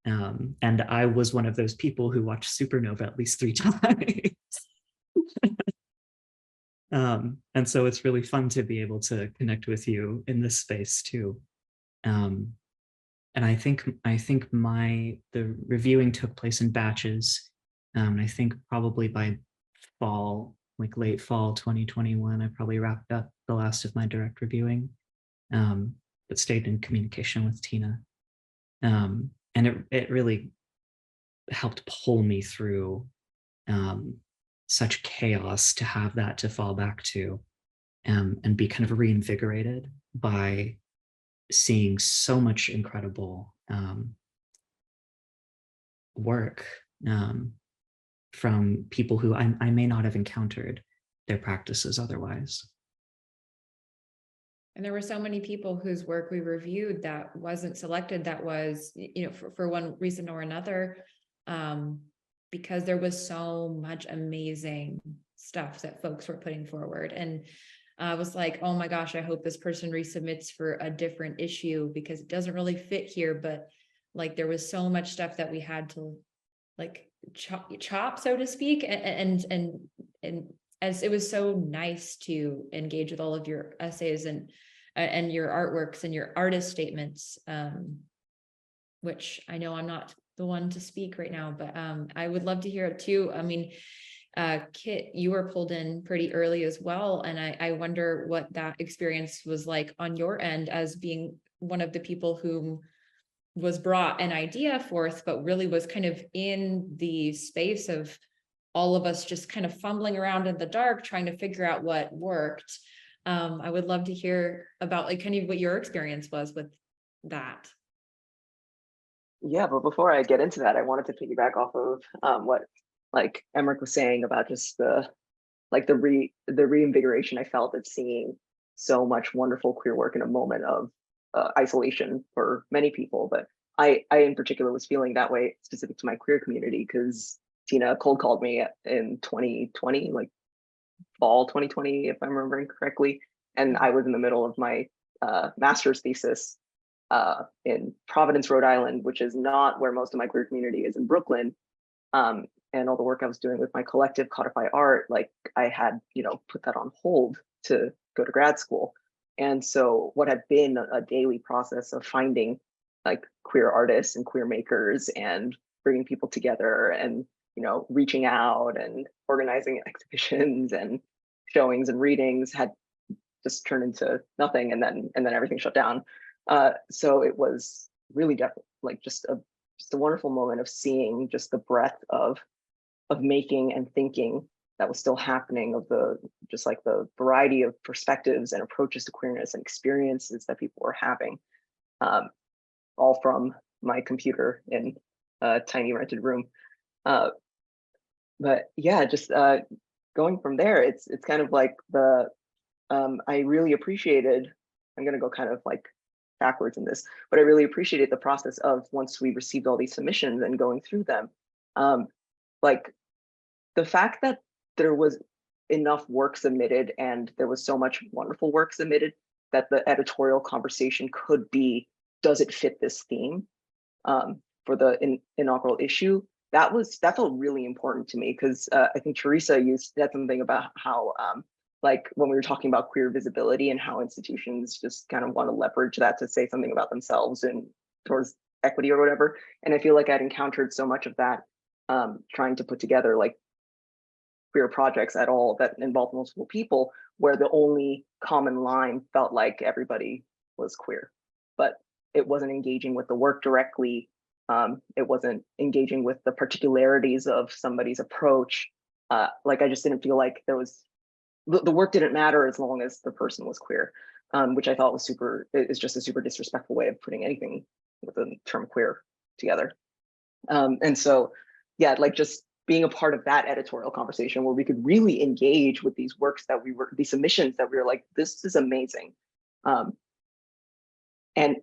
And I was one of those people who watched Supernova at least 3 times. And so it's really fun to be able to connect with you in this space too. And I think the reviewing took place in batches. I think probably by fall, like late fall 2021, I probably wrapped up the last of my direct reviewing, but stayed in communication with Tina. And it really helped pull me through such chaos to have that to fall back to, and be kind of reinvigorated by seeing so much incredible work from people who I may not have encountered their practices otherwise. And there were so many people whose work we reviewed that wasn't selected, that was, for one reason or another, because there was so much amazing stuff that folks were putting forward. And I was like, oh my gosh, I hope this person resubmits for a different issue, because it doesn't really fit here. But like, there was so much stuff that we had to like chop, so to speak. And as it was so nice to engage with all of your essays and your artworks and your artist statements, which I know I'm not the one to speak right now, but I would love to hear it too. I mean, Kit, you were pulled in pretty early as well. And I wonder what that experience was like on your end, as being one of the people who was brought an idea forth, but really was kind of in the space of all of us just kind of fumbling around in the dark, trying to figure out what worked. I would love to hear about like kind of what your experience was with that. Yeah, but before I get into that, I wanted to piggyback off of what like Emmerich was saying about just the reinvigoration I felt at seeing so much wonderful queer work in a moment of isolation for many people. But I in particular was feeling that way specific to my queer community, because Tina cold called me in 2020, like fall 2020, if I'm remembering correctly. And I was in the middle of my master's thesis in Providence, Rhode Island, which is not where most of my queer community is, in Brooklyn. And all the work I was doing with my collective Codify Art, like I had, put that on hold to go to grad school. And so what had been a daily process of finding like queer artists and queer makers and bringing people together and, reaching out and organizing exhibitions and showings and readings had just turned into nothing. And then everything shut down. So it was really definitely like just a wonderful moment of seeing just the breadth of making and thinking that was still happening, of the variety of perspectives and approaches to queerness and experiences that people were having, all from my computer in a tiny rented room. But yeah, just going from there, it's kind of like I really appreciated, I'm going to go kind of like backwards in this, but I really appreciated the process of, once we received all these submissions and going through them, like the fact that there was enough work submitted and there was so much wonderful work submitted that the editorial conversation could be, does it fit this theme for the inaugural issue? That felt really important to me, because I think Teresa said something about how like when we were talking about queer visibility and how institutions just kind of want to leverage that to say something about themselves and towards equity or whatever. And I feel like I'd encountered so much of that trying to put together like queer projects at all that involved multiple people, where the only common line felt like everybody was queer, but it wasn't engaging with the work directly. It wasn't engaging with the particularities of somebody's approach. Like I just didn't feel like there was, the work didn't matter as long as the person was queer, which I thought was is just a super disrespectful way of putting anything with the term queer together. And so, yeah, like just being a part of that editorial conversation where we could really engage with these works that these submissions that we were like, this is amazing. And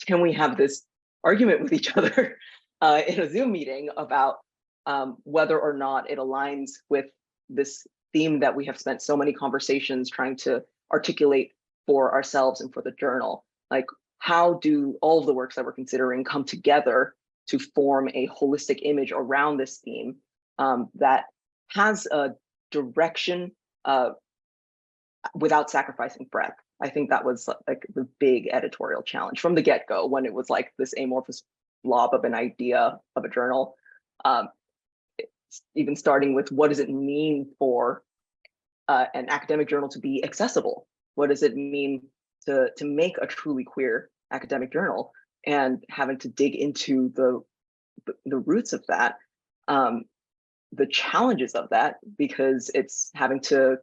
can we have this argument with each other in a Zoom meeting about whether or not it aligns with this theme that we have spent so many conversations trying to articulate for ourselves and for the journal? Like, how do all of the works that we're considering come together to form a holistic image around this theme that has a direction without sacrificing breadth? I think that was like the big editorial challenge from the get-go, when it was like this amorphous blob of an idea of a journal. Even starting with, what does it mean for an academic journal to be accessible? What does it mean to make a truly queer academic journal? And having to dig into the roots of that, the challenges of that, because it's having to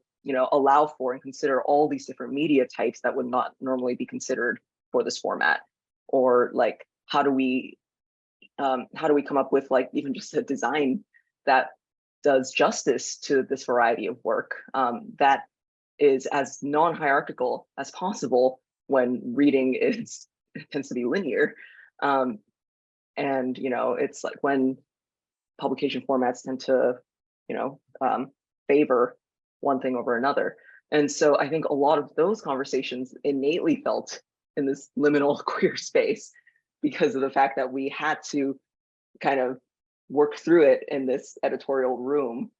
allow for and consider all these different media types that would not normally be considered for this format. Or like, how do we come up with like even just a design that does justice to this variety of work, that is as non-hierarchical as possible when reading tends to be linear. And it's like when publication formats tend to favor one thing over another. And so I think a lot of those conversations innately felt in this liminal queer space, because of the fact that we had to kind of work through it in this editorial room,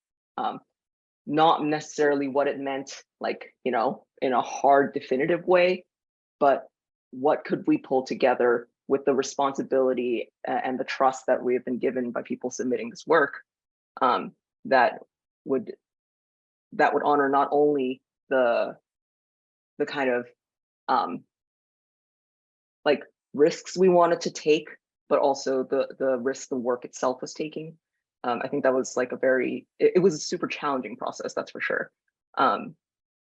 not necessarily what it meant, like, in a hard, definitive way, but what could we pull together with the responsibility and the trust that we have been given by people submitting this work, that would honor not only the kind of like risks we wanted to take, but also the risk the work itself was taking. I think that was like it was a super challenging process, that's for sure.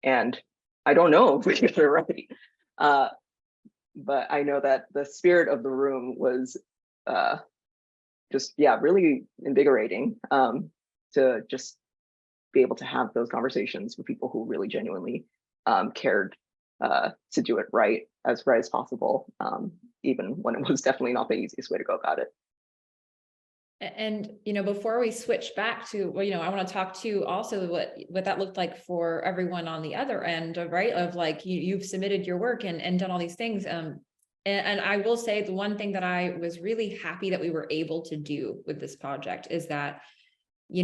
And I don't know if we got it right, but I know that the spirit of the room was just, yeah, really invigorating, to just be able to have those conversations with people who really genuinely cared to do it right as possible, even when it was definitely not the easiest way to go about it. And, before we switch back to, I want to talk to also what that looked like for everyone on the other end, right? Of like, you've submitted your work and done all these things. And I will say the one thing that I was really happy that we were able to do with this project is that, we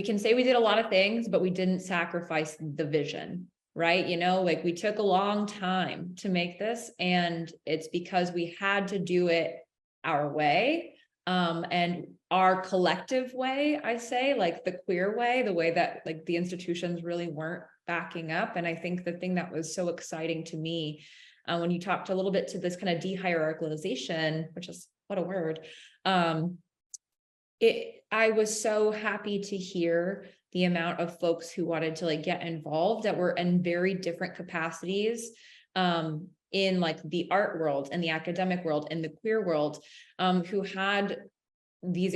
can say we did a lot of things, but we didn't sacrifice the vision, right? Like we took a long time to make this, and it's because we had to do it our way, and our collective way, I say, like the queer way, the way that like the institutions really weren't backing up. And I think the thing that was so exciting to me, when you talked a little bit to this kind of de-hierarchalization, which is, what a word, I was so happy to hear the amount of folks who wanted to like get involved that were in very different capacities, in like the art world and the academic world and the queer world, who had these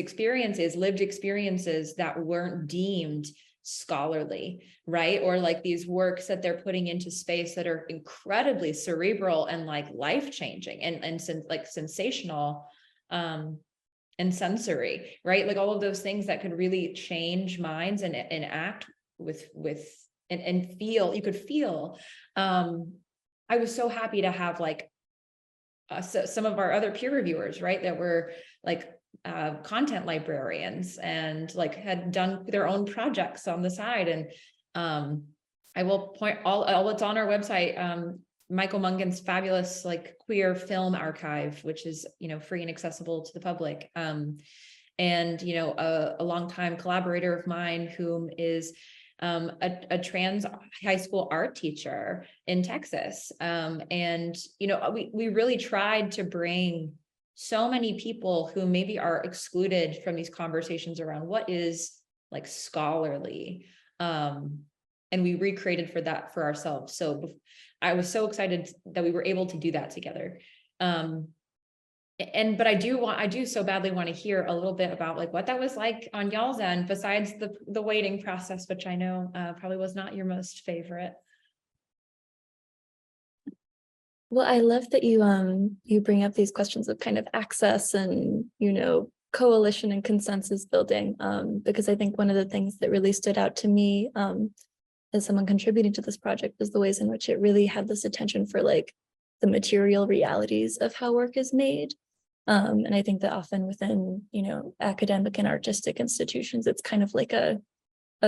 lived experiences that weren't deemed scholarly, right? Or like these works that they're putting into space that are incredibly cerebral and like life-changing and like sensational, and sensory, right? Like all of those things that could really change minds and act with and feel, you could feel. I was so happy to have like some of our other peer reviewers, right, that were like content librarians and like had done their own projects on the side. And I will point all it's on our website. Michael Mungan's fabulous like queer film archive, which is, free and accessible to the public. And, a longtime collaborator of mine whom is a trans high school art teacher in Texas. And, we really tried to bring so many people who maybe are excluded from these conversations around what is like scholarly. And we recreated for ourselves. So I was so excited that we were able to do that together. But I do so badly want to hear a little bit about like what that was like on y'all's end, besides the waiting process, which I know probably was not your most favorite. Well, I love that you bring up these questions of kind of access and, coalition and consensus building, because I think one of the things that really stood out to me as someone contributing to this project was the ways in which it really had this attention for like the material realities of how work is made. And I think that often within, academic and artistic institutions, it's kind of like a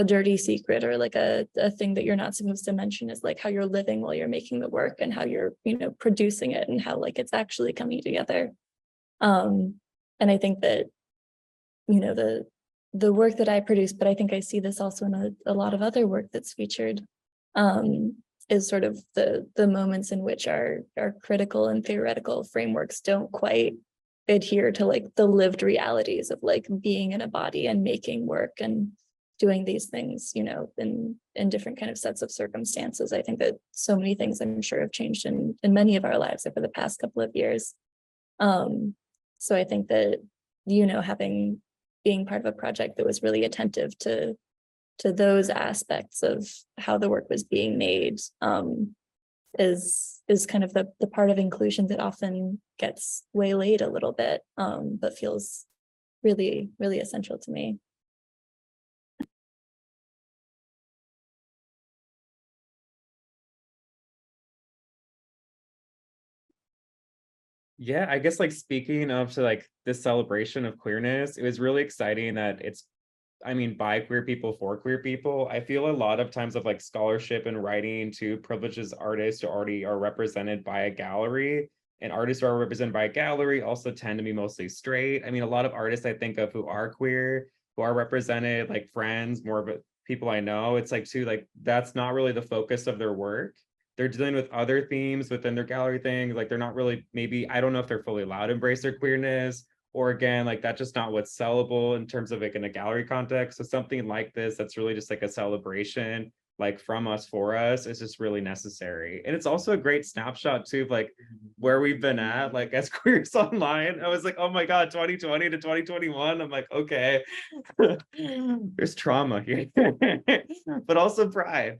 dirty secret, or like a thing that you're not supposed to mention, is like how you're living while you're making the work, and how you're, producing it, and how like it's actually coming together. And I think that, the work that I produce, but I think I see this also in a lot of other work that's featured, is sort of the moments in which our critical and theoretical frameworks don't quite adhere to like the lived realities of like being in a body and making work and doing these things, in different kind of sets of circumstances. I think that so many things, I'm sure, have changed in many of our lives over the past couple of years. So I think that, being part of a project that was really attentive to those aspects of how the work was being made, is kind of the part of inclusion that often gets waylaid a little bit, but feels really, really essential to me. Yeah, I guess like speaking of to like this celebration of queerness, it was really exciting that it's, by queer people for queer people. I feel a lot of times of like scholarship and writing to privileges artists who already are represented by a gallery, and artists who are represented by a gallery also tend to be mostly straight. A lot of artists I think of who are queer, who are represented, like friends, more of people I know, it's like too, like that's not really the focus of their work. They're dealing with other themes within their gallery things. Like they're not really, maybe, I don't know if they're fully allowed to embrace their queerness, or again, like that's just not what's sellable in terms of like in a gallery context. So something like this, that's really just like a celebration, like from us for us, is just really necessary. And it's also a great snapshot too of like where we've been at, like as queers online. I was like, oh my God, 2020 to 2021. I'm like, okay, there's trauma here, but also pride.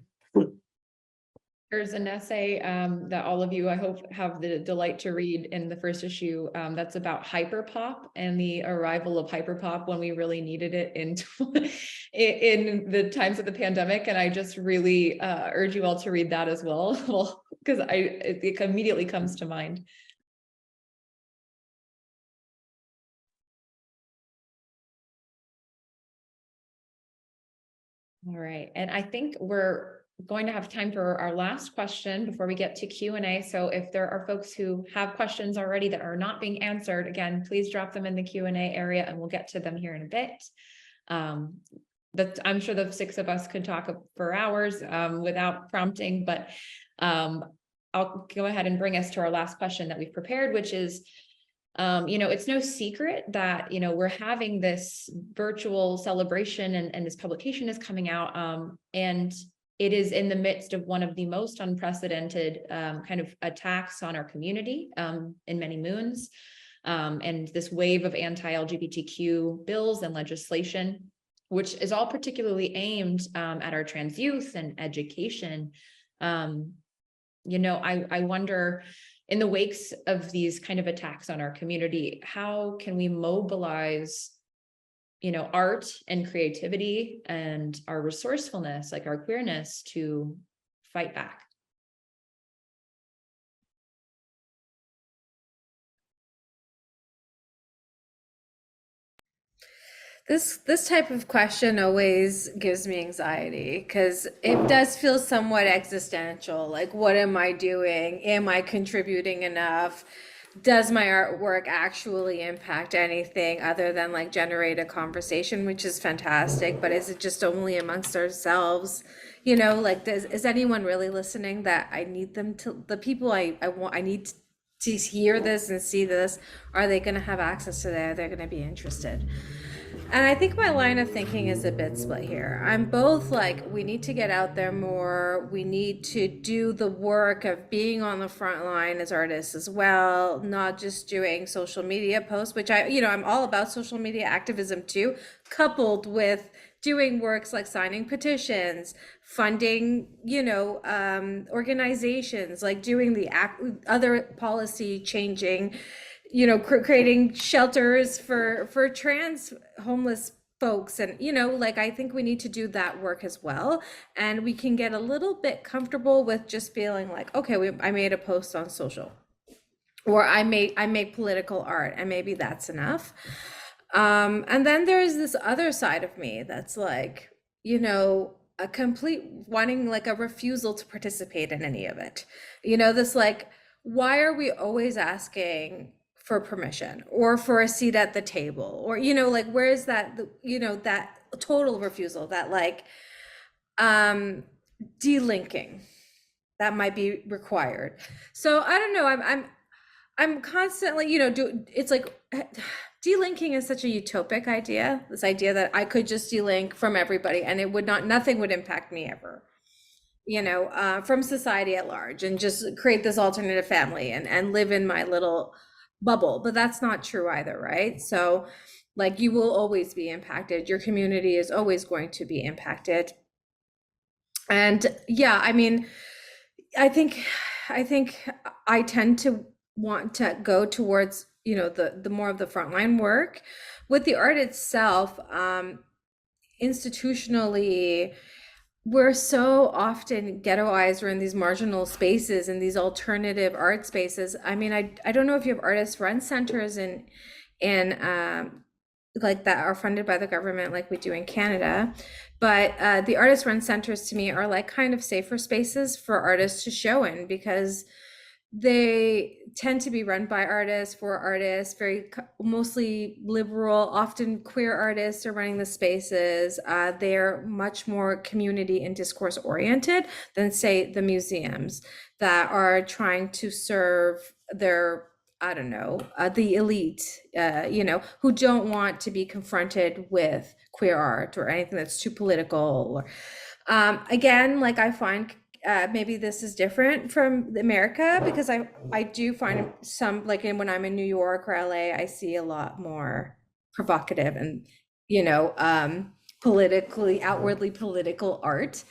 There's an essay that all of you, I hope, have the delight to read in the first issue, that's about hyperpop and the arrival of hyperpop when we really needed it in the times of the pandemic. And I just really urge you all to read that as well, because it immediately comes to mind. All right, and I think we're going to have time for our last question before we get to Q&A. So if there are folks who have questions already that are not being answered, again, please drop them in the Q&A area and we'll get to them here in a bit. I'm sure the six of us could talk for hours without prompting, but I'll go ahead and bring us to our last question that we've prepared, which is, it's no secret that, we're having this virtual celebration and this publication is coming out, and it is in the midst of one of the most unprecedented kind of attacks on our community in many moons, and this wave of anti-LGBTQ bills and legislation, which is all particularly aimed at our trans youth and education. I wonder, in the wakes of these kind of attacks on our community, how can we mobilize art and creativity and our resourcefulness, like our queerness, to fight back? This type of question always gives me anxiety because it does feel somewhat existential. Like, what am I doing? Am I contributing enough? Does my artwork actually impact anything other than like generate a conversation, which is fantastic, but is it just only amongst ourselves? You know, like, is anyone really listening that I need them to, the people I need to hear this and see this, are they going to have access to that? They're going to be interested. And I think my line of thinking is a bit split here. I'm both like, we need to get out there more. We need to do the work of being on the front line as artists as well, not just doing social media posts, which I'm all about social media activism too, coupled with doing works like signing petitions, funding, organizations, like doing the other policy changing, creating shelters for trans homeless folks. And, like, I think we need to do that work as well. And we can get a little bit comfortable with just feeling like, okay, I made a post on social, or I make political art, and maybe that's enough. And then there's this other side of me that's like, a complete wanting, like a refusal to participate in any of it. This like, why are we always asking for permission or for a seat at the table? Or, like, where is that, that total refusal, that like delinking that might be required. So I don't know, I'm constantly, it's like delinking is such a utopic idea, this idea that I could just delink from everybody and nothing would impact me ever, from society at large, and just create this alternative family and live in my little bubble. But that's not true either, right? So like, you will always be impacted. Your community is always going to be impacted. And yeah, I mean, I think I tend to want to go towards, the more of the frontline work with the art itself. Institutionally, we're so often ghettoized. We're in these marginal spaces and these alternative art spaces. I mean, I don't know if you have artists run centers in like that are funded by the government, like we do in Canada. But the artist run centers to me are like kind of safer spaces for artists to show in, because they tend to be run by artists for artists, mostly liberal, often queer artists are running the spaces. They're much more community and discourse oriented than, say, the museums that are trying to serve their, I don't know, the elite, who don't want to be confronted with queer art or anything that's too political. Or again, like, I find maybe this is different from America, because I do find some, like, when I'm in New York or LA, I see a lot more provocative and, politically, outwardly political art,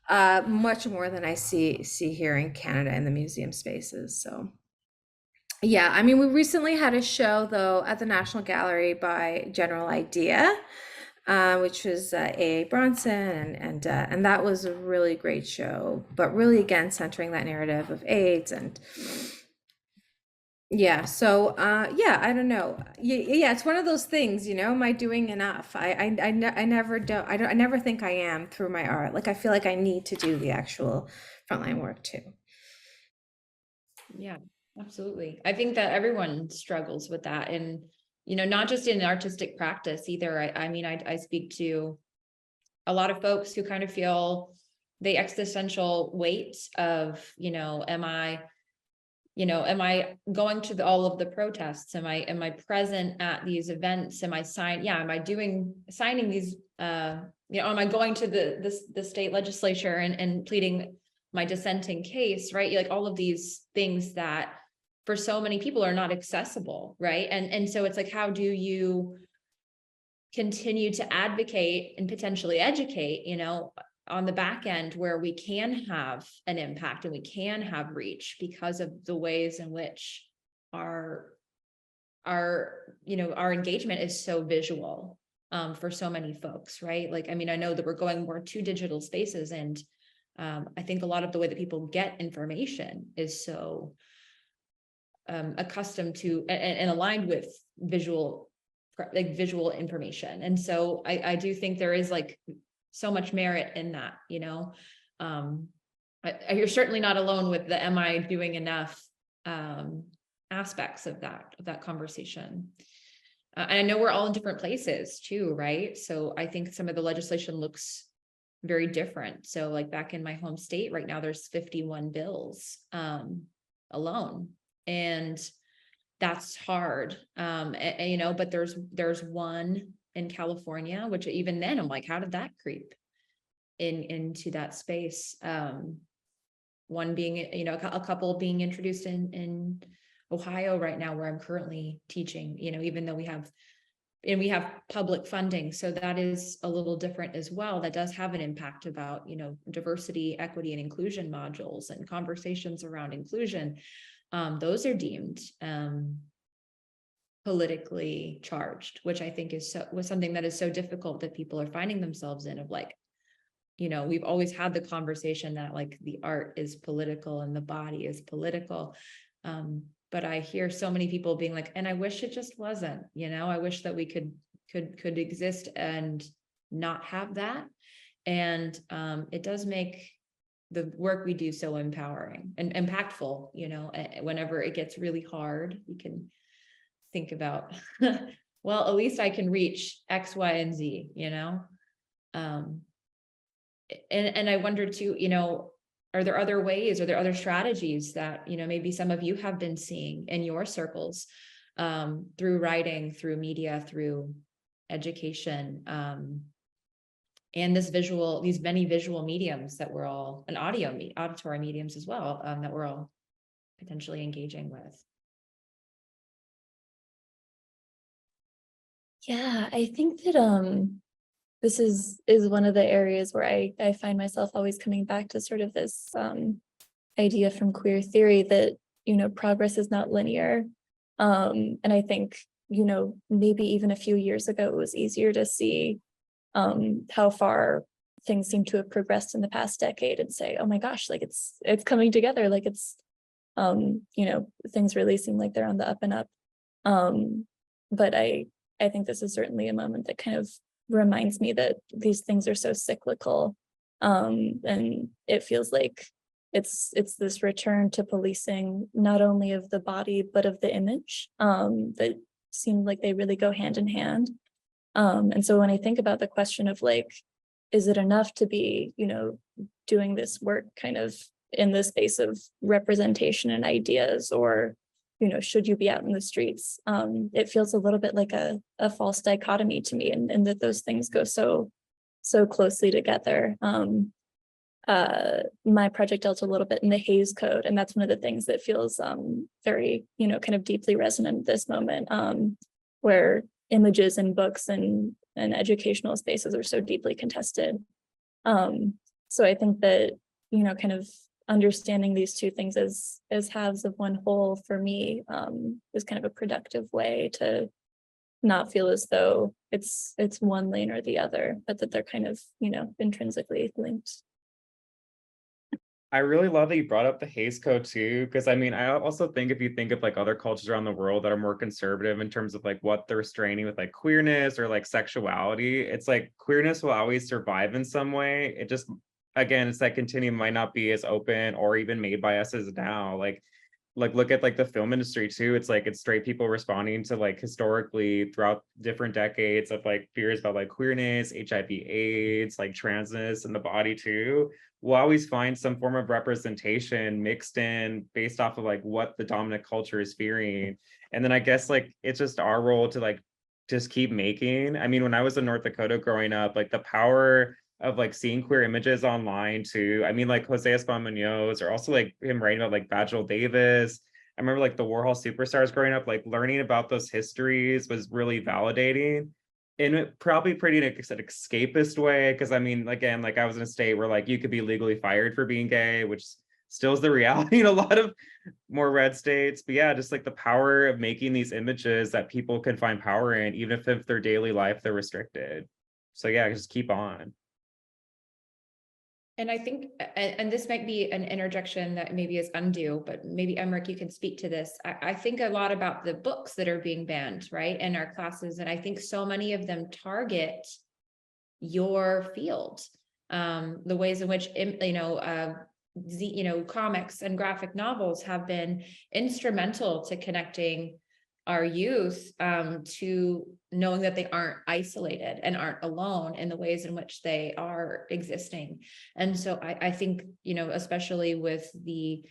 much more than I see here in Canada in the museum spaces. So yeah, I mean, we recently had a show though at the National Gallery by General Idea, which was A.A. Bronson, and that was a really great show, but really, again, centering that narrative of AIDS. And yeah, so yeah, I don't know. Yeah, it's one of those things, am I doing enough? I never think I am through my art. Like, I feel like I need to do the actual frontline work too. Yeah, absolutely. I think that everyone struggles with that, and not just in artistic practice either. I mean, I speak to a lot of folks who kind of feel the existential weight of, am I going to all of the protests? Am I present at these events? Am I signing these, am I going to the state legislature and pleading my dissenting case, right? Like, all of these things that for so many people are not accessible, right? And so it's like, how do you continue to advocate and potentially educate, on the back end, where we can have an impact and we can have reach because of the ways in which our engagement is so visual for so many folks, right? Like, I mean, I know that we're going more to digital spaces, and I think a lot of the way that people get information is so accustomed to and aligned with visual like visual information. And so I do think there is like so much merit in that, you know. You're certainly not alone with the am I doing enough aspects of that conversation. And I know we're all in different places too, right? So I think some of the legislation looks very different. So like back in my home state right now, there's 51 bills alone. And that's hard. And, you know, but there's one in California, which even then I'm like, how did that creep into that space? One being, you know, a couple being introduced in Ohio right now, where I'm currently teaching, you know, even though we have public funding. So that is a little different as well. That does have an impact about, you know, diversity, equity, and inclusion modules and conversations around inclusion. Those are deemed politically charged, which I think was something that is so difficult that people are finding themselves in, of like, you know, we've always had the conversation that like the art is political and the body is political. But I hear so many people being like, and I wish it just wasn't, you know, I wish that we could exist and not have that. And it does make the work we do so empowering and impactful, you know. Whenever it gets really hard, we can think about, well, at least I can reach X, Y, and Z, you know. And I wonder too, you know, are there other ways, are there other strategies that, you know, maybe some of you have been seeing in your circles, through writing, through media, through education, and these many visual mediums that we're all, and auditory mediums as well, that we're all potentially engaging with? Yeah, I think that this is one of the areas where I find myself always coming back to sort of this idea from queer theory that, you know, progress is not linear. And I think, you know, maybe even a few years ago, it was easier to see how far things seem to have progressed in the past decade and say, oh my gosh, like it's coming together, like it's, you know, things really seem like they're on the up and up. But I think this is certainly a moment that kind of reminds me that these things are so cyclical. And it feels like it's this return to policing, not only of the body, but of the image, that seem like they really go hand in hand. And so when I think about the question of like, is it enough to be, you know, doing this work kind of in the space of representation and ideas, or, you know, should you be out in the streets? It feels a little bit like a false dichotomy to me, and that those things go so closely together. My project dealt a little bit in the Hays Code, and that's one of the things that feels very, you know, kind of deeply resonant at this moment, where images and books and educational spaces are so deeply contested. So I think that, you know, kind of understanding these two things as halves of one whole for me is kind of a productive way to not feel as though it's one lane or the other, but that they're kind of, you know, intrinsically linked. I really love that you brought up the Hays Code too, because I mean, I also think if you think of like other cultures around the world that are more conservative in terms of like what they're restraining with like queerness or like sexuality, it's like queerness will always survive in some way. It just, again, it's that continuum might not be as open or even made by us as now. Like look at like the film industry too. It's like it's straight people responding to like historically throughout different decades of like fears about like queerness, HIV, AIDS, like transness in the body too. We'll always find some form of representation mixed in based off of like what the dominant culture is fearing. And then I guess like it's just our role to like just keep making. I mean, when I was in North Dakota growing up, like the power of like seeing queer images online too. I mean, like Jose Espan Munoz, or also like him writing about like Vagil Davis. I remember like the Warhol superstars growing up, like learning about those histories was really validating in a probably pretty an escapist way. Cause I mean, again, like I was in a state where like you could be legally fired for being gay, which still is the reality in a lot of more red states. But yeah, just like the power of making these images that people can find power in, even if their daily life they're restricted. So yeah, just keep on. And I think, and this might be an interjection that maybe is undue, but maybe Emmerich, you can speak to this. I think a lot about the books that are being banned, right, in our classes. And I think so many of them target your field, the ways in which, comics and graphic novels have been instrumental to connecting our youth to knowing that they aren't isolated and aren't alone in the ways in which they are existing. And so I think, especially with the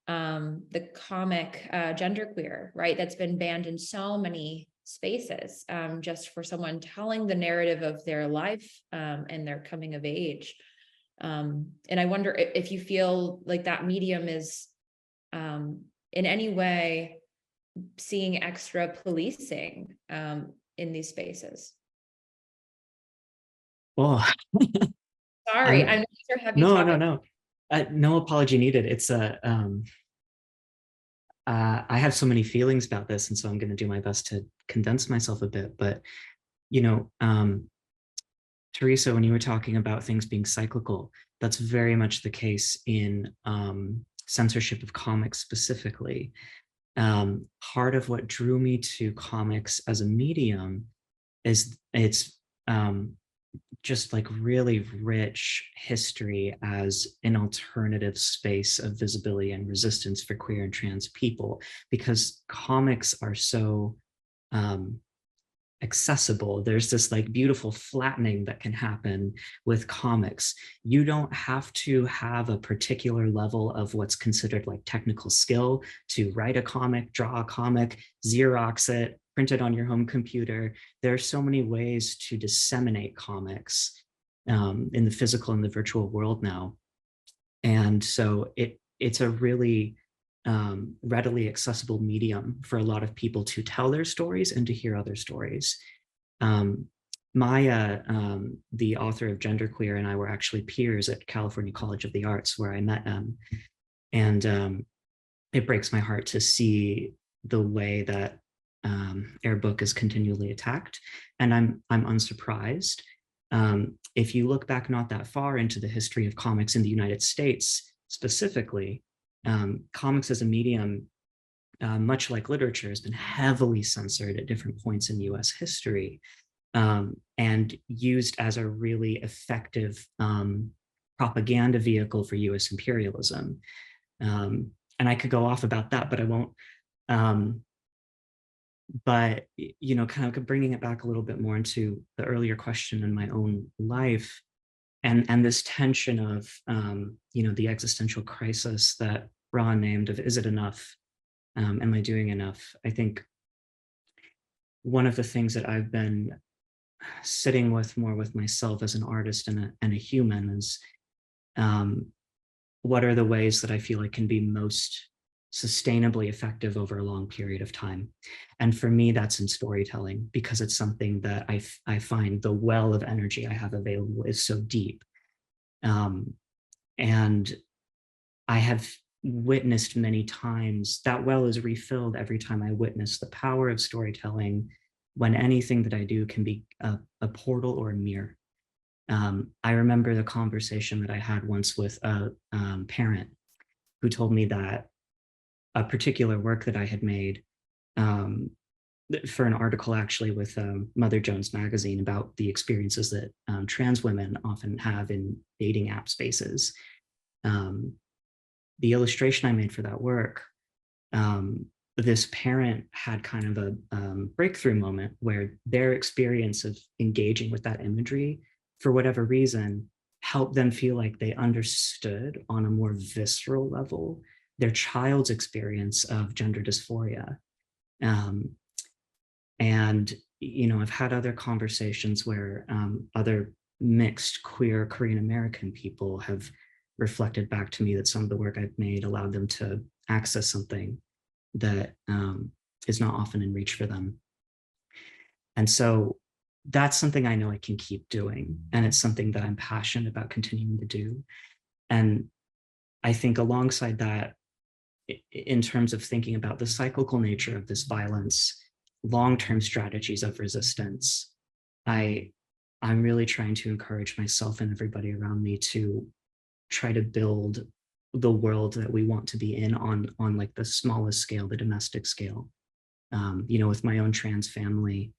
comic genderqueer, right, that's been banned in so many spaces, just for someone telling the narrative of their life and their coming of age. And I wonder if you feel like that medium is in any way seeing extra policing in these spaces. Oh, Sorry, I'm not sure have you no, no apology needed. It's I have so many feelings about this, and so I'm going to do my best to condense myself a bit. But Teresa, when you were talking about things being cyclical, that's very much the case in censorship of comics specifically. Part of what drew me to comics as a medium is it's just like really rich history as an alternative space of visibility and resistance for queer and trans people, because comics are so accessible. There's this like beautiful flattening that can happen with comics. You don't have to have a particular level of what's considered like technical skill to write a comic, draw a comic, Xerox it, print it on your home computer. There are so many ways to disseminate comics in the physical and the virtual world now. And so it's a really readily accessible medium for a lot of people to tell their stories and to hear other stories. Maya, the author of Genderqueer, and I were actually peers at California College of the Arts, where I met him. And it breaks my heart to see the way that our book is continually attacked. And I'm unsurprised. If you look back not that far into the history of comics in the United States specifically, comics as a medium, much like literature, has been heavily censored at different points in US history, and used as a really effective propaganda vehicle for US imperialism. And I could go off about that, but I won't. But, kind of bringing it back a little bit more into the earlier question in my own life, and this tension of, the existential crisis that Ron named of, is it enough? Am I doing enough? I think one of the things that I've been sitting with more with myself as an artist and a human is, what are the ways that I feel like can be most sustainably effective over a long period of time? And for me, that's in storytelling, because it's something that I find the well of energy I have available is so deep. And I have witnessed many times that well is refilled every time I witness the power of storytelling, when anything that I do can be a portal or a mirror. I remember the conversation that I had once with a parent who told me that a particular work that I had made for an article actually with Mother Jones magazine about the experiences that trans women often have in dating app spaces. The illustration I made for that work, this parent had kind of a breakthrough moment where their experience of engaging with that imagery, for whatever reason, helped them feel like they understood on a more visceral level their child's experience of gender dysphoria. And, I've had other conversations where other mixed queer Korean American people have reflected back to me that some of the work I've made allowed them to access something that is not often in reach for them. And so that's something I know I can keep doing. And it's something that I'm passionate about continuing to do. And I think alongside that, in terms of thinking about the cyclical nature of this violence, long-term strategies of resistance, I'm really trying to encourage myself and everybody around me to try to build the world that we want to be in on like the smallest scale, the domestic scale. You know, with my own trans family,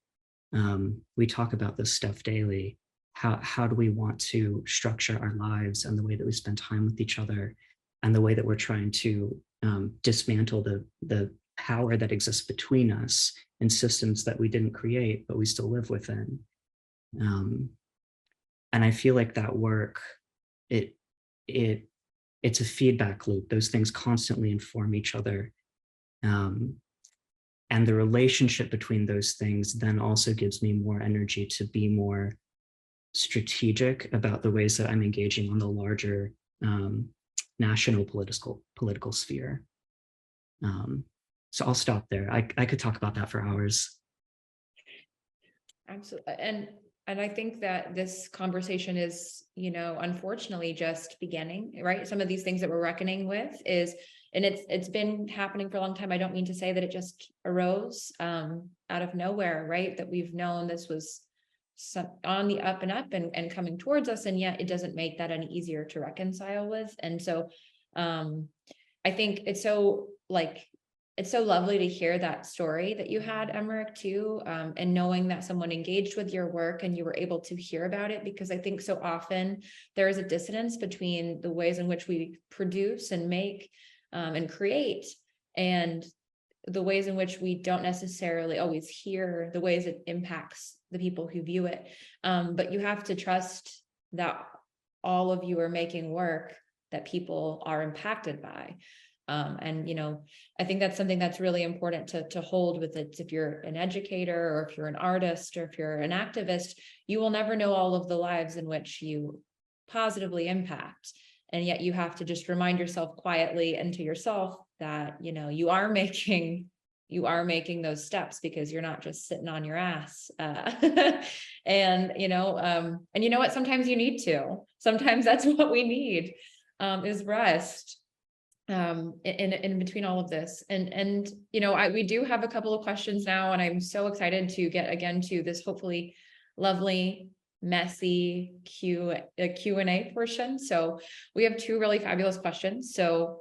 we talk about this stuff daily. How do we want to structure our lives and the way that we spend time with each other, and the way that we're trying to dismantle the power that exists between us in systems that we didn't create, but we still live within. And I feel like that work, it's a feedback loop. Those things constantly inform each other. And the relationship between those things then also gives me more energy to be more strategic about the ways that I'm engaging on the larger national political sphere. So I'll stop there. I could talk about that for hours. Absolutely. And I think that this conversation is, you know, unfortunately just beginning, right? Some of these things that we're reckoning with and it's been happening for a long time. I don't mean to say that it just arose out of nowhere, right? That we've known this was on the up and up and coming towards us, and yet it doesn't make that any easier to reconcile with. And so I think it's so lovely to hear that story that you had, Emmerich, too, and knowing that someone engaged with your work and you were able to hear about it, because I think so often there is a dissonance between the ways in which we produce and make and create, and the ways in which we don't necessarily always hear the ways it impacts the people who view it. But you have to trust that all of you are making work that people are impacted by. And, you know, I think that's something that's really important to hold with it. If you're an educator, or if you're an artist, or if you're an activist, you will never know all of the lives in which you positively impact. And yet you have to just remind yourself quietly and to yourself that, you know, you are making those steps, because you're not just sitting on your ass. And you know what, sometimes you need to, sometimes that's what we need, is rest. In between all of this, and you know, we do have a couple of questions now, and I'm so excited to get again to this hopefully lovely, messy Q&A portion. So we have two really fabulous questions. So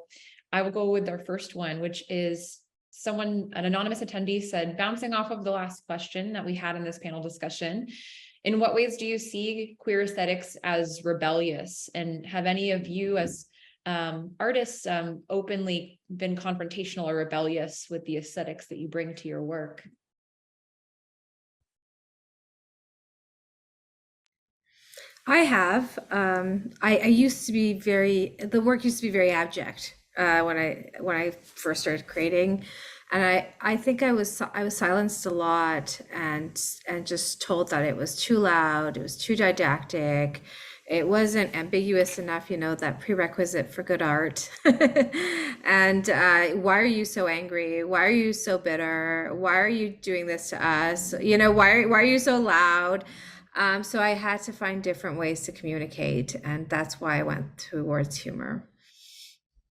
I will go with our first one, which is an anonymous attendee said, bouncing off of the last question that we had in this panel discussion, in what ways do you see queer aesthetics as rebellious? And have any of you as artists openly been confrontational or rebellious with the aesthetics that you bring to your work? I have. I used to be the work used to be very abject when I first started creating, and I think I was silenced a lot and just told that it was too loud, it was too didactic, it wasn't ambiguous enough, you know, that prerequisite for good art. And why are you so angry? Why are you so bitter? Why are you doing this to us? You know, why are you so loud? So I had to find different ways to communicate, and that's why I went towards humor.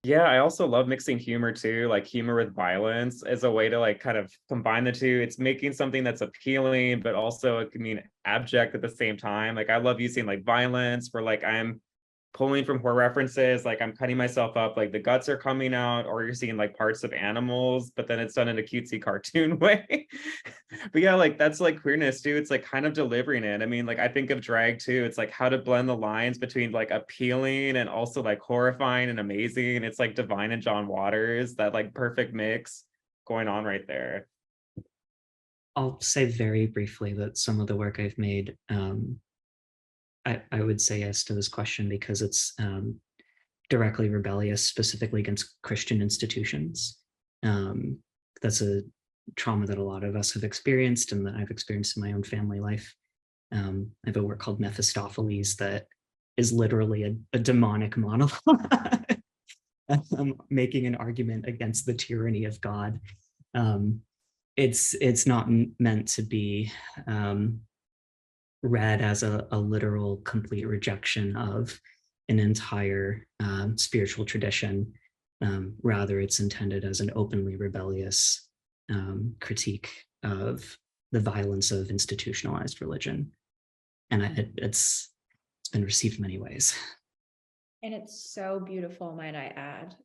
Yeah, I also love mixing humor too, like humor with violence as a way to like kind of combine the two. It's making something that's appealing, but also it can mean abject at the same time. Like I love using like violence where like I'm pulling from horror references, like I'm cutting myself up, like the guts are coming out, or you're seeing like parts of animals, but then it's done in a cutesy cartoon way. But yeah, like that's like queerness too. It's like kind of delivering it. I mean, like I think of drag too. It's like how to blend the lines between like appealing and also like horrifying and amazing. It's like Divine and John Waters, that like perfect mix going on right there. I'll say very briefly that some of the work I've made, I would say yes to this question because it's directly rebellious, specifically against Christian institutions. That's a trauma that a lot of us have experienced and that I've experienced in my own family life. I have a work called Mephistopheles that is literally a demonic monologue, making an argument against the tyranny of God. It's not meant to be read as a literal complete rejection of an entire spiritual tradition. Rather, it's intended as an openly rebellious critique of the violence of institutionalized religion. And it's been received many ways. And it's so beautiful, might I add.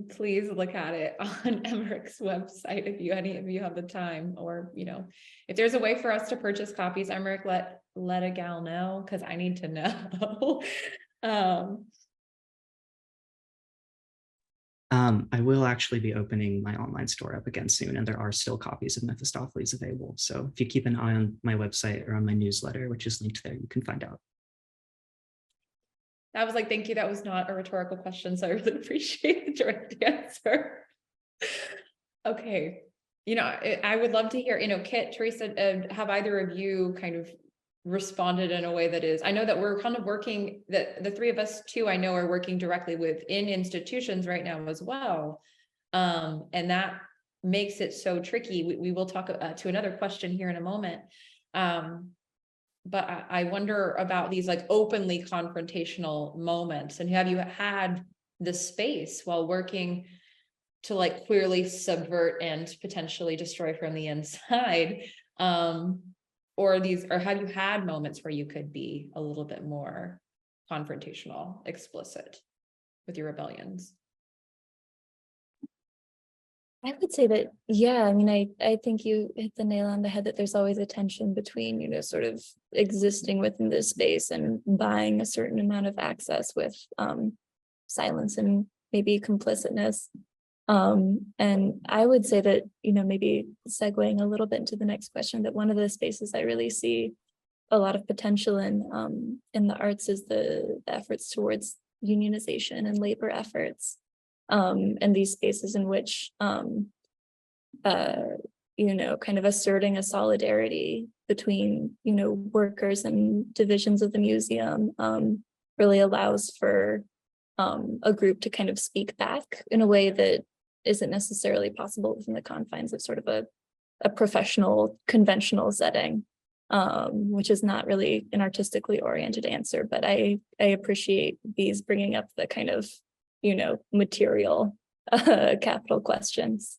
Please look at it on Emmerich's website if any of you have the time, or if there's a way for us to purchase copies, Emmerich, let a gal know, because I need to know. I will actually be opening my online store up again soon, and there are still copies of Mephistopheles available. So if you keep an eye on my website or on my newsletter, which is linked there, you can find out. I was like, thank you. That was not a rhetorical question, so I really appreciate the direct answer. Okay. I would love to hear, Kit, Teresa, have either of you kind of responded in a way that is, I know that we're kind of working, that the three of us too, I know are working directly within institutions right now as well. And that makes it so tricky. We will talk to another question here in a moment. But I wonder about these like openly confrontational moments, and have you had the space while working to like clearly subvert and potentially destroy from the inside? Or have you had moments where you could be a little bit more confrontational, explicit with your rebellions? I would say that, yeah, I mean, I think you hit the nail on the head that there's always a tension between, sort of existing within this space and buying a certain amount of access with silence and maybe complicitness. And I would say that, maybe segueing a little bit into the next question, that one of the spaces I really see a lot of potential in the arts is the efforts towards unionization and labor efforts. And these spaces in which, kind of asserting a solidarity between, workers and divisions of the museum really allows for a group to kind of speak back in a way that isn't necessarily possible within the confines of sort of a professional, conventional setting, which is not really an artistically oriented answer. But I appreciate these bringing up the kind of material capital questions.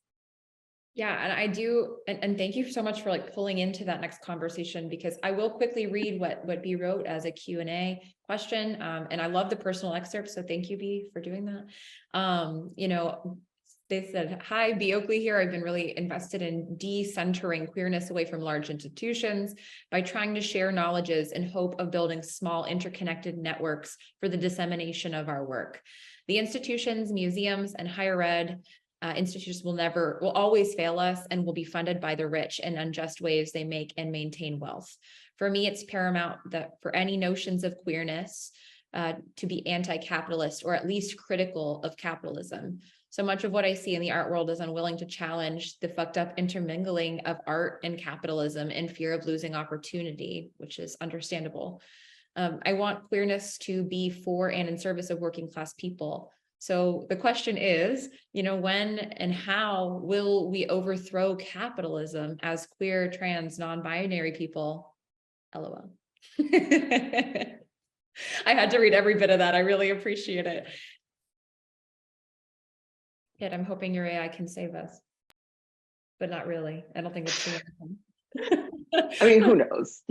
Yeah, and I do, and thank you so much for like pulling into that next conversation, because I will quickly read what B wrote as a Q&A question. And I love the personal excerpt, so thank you, B, for doing that. They said, hi, B. Oakley here. I've been really invested in decentering queerness away from large institutions by trying to share knowledges in hope of building small interconnected networks for the dissemination of our work. The institutions, museums, and higher ed institutions will always fail us and will be funded by the rich in unjust ways they make and maintain wealth. For me, it's paramount that for any notions of queerness to be anti-capitalist, or at least critical of capitalism. So much of what I see in the art world is unwilling to challenge the fucked up intermingling of art and capitalism in fear of losing opportunity, which is understandable. I want queerness to be for and in service of working class people. So the question is, when and how will we overthrow capitalism as queer, trans, non-binary people? LOL. I had to read every bit of that. I really appreciate it. Yet I'm hoping your AI can save us, but not really. I don't think it's the I mean, who knows,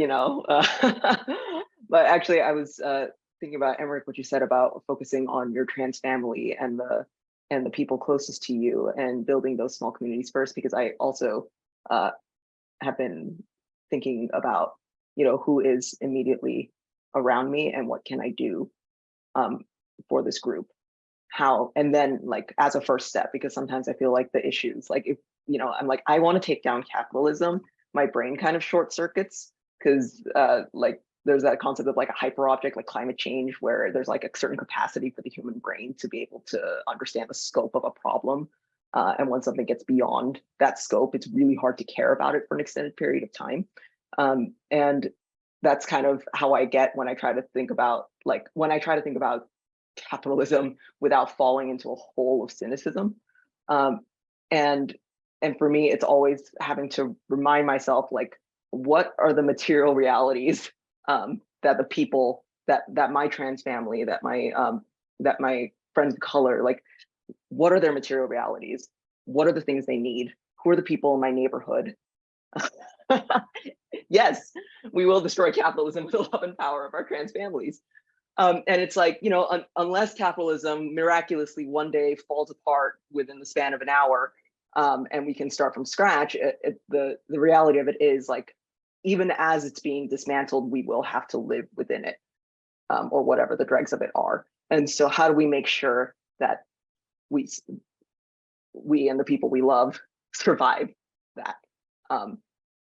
But actually, I was thinking about, Emmerich, what you said about focusing on your trans family and the people closest to you and building those small communities first, because I also have been thinking about, who is immediately around me and what can I do for this group. How, and then like as a first step, because sometimes I feel like the issues, like if, I'm like, I want to take down capitalism, my brain kind of short circuits, because like there's that concept of like a hyper object, like climate change, where there's like a certain capacity for the human brain to be able to understand the scope of a problem. And when something gets beyond that scope, it's really hard to care about it for an extended period of time. And that's kind of how I get when I try to think about capitalism without falling into a hole of cynicism. And for me, it's always having to remind myself, like, what are the material realities that the people, that my trans family, that my friends of color, like, what are their material realities? What are the things they need? Who are the people in my neighborhood? Yes, we will destroy capitalism with the love and power of our trans families. And it's like, you know, unless capitalism miraculously one day falls apart within the span of an hour, and we can start from scratch, the reality of it is like, even as it's being dismantled, we will have to live within it, or whatever the dregs of it are. And so how do we make sure that we and the people we love survive that?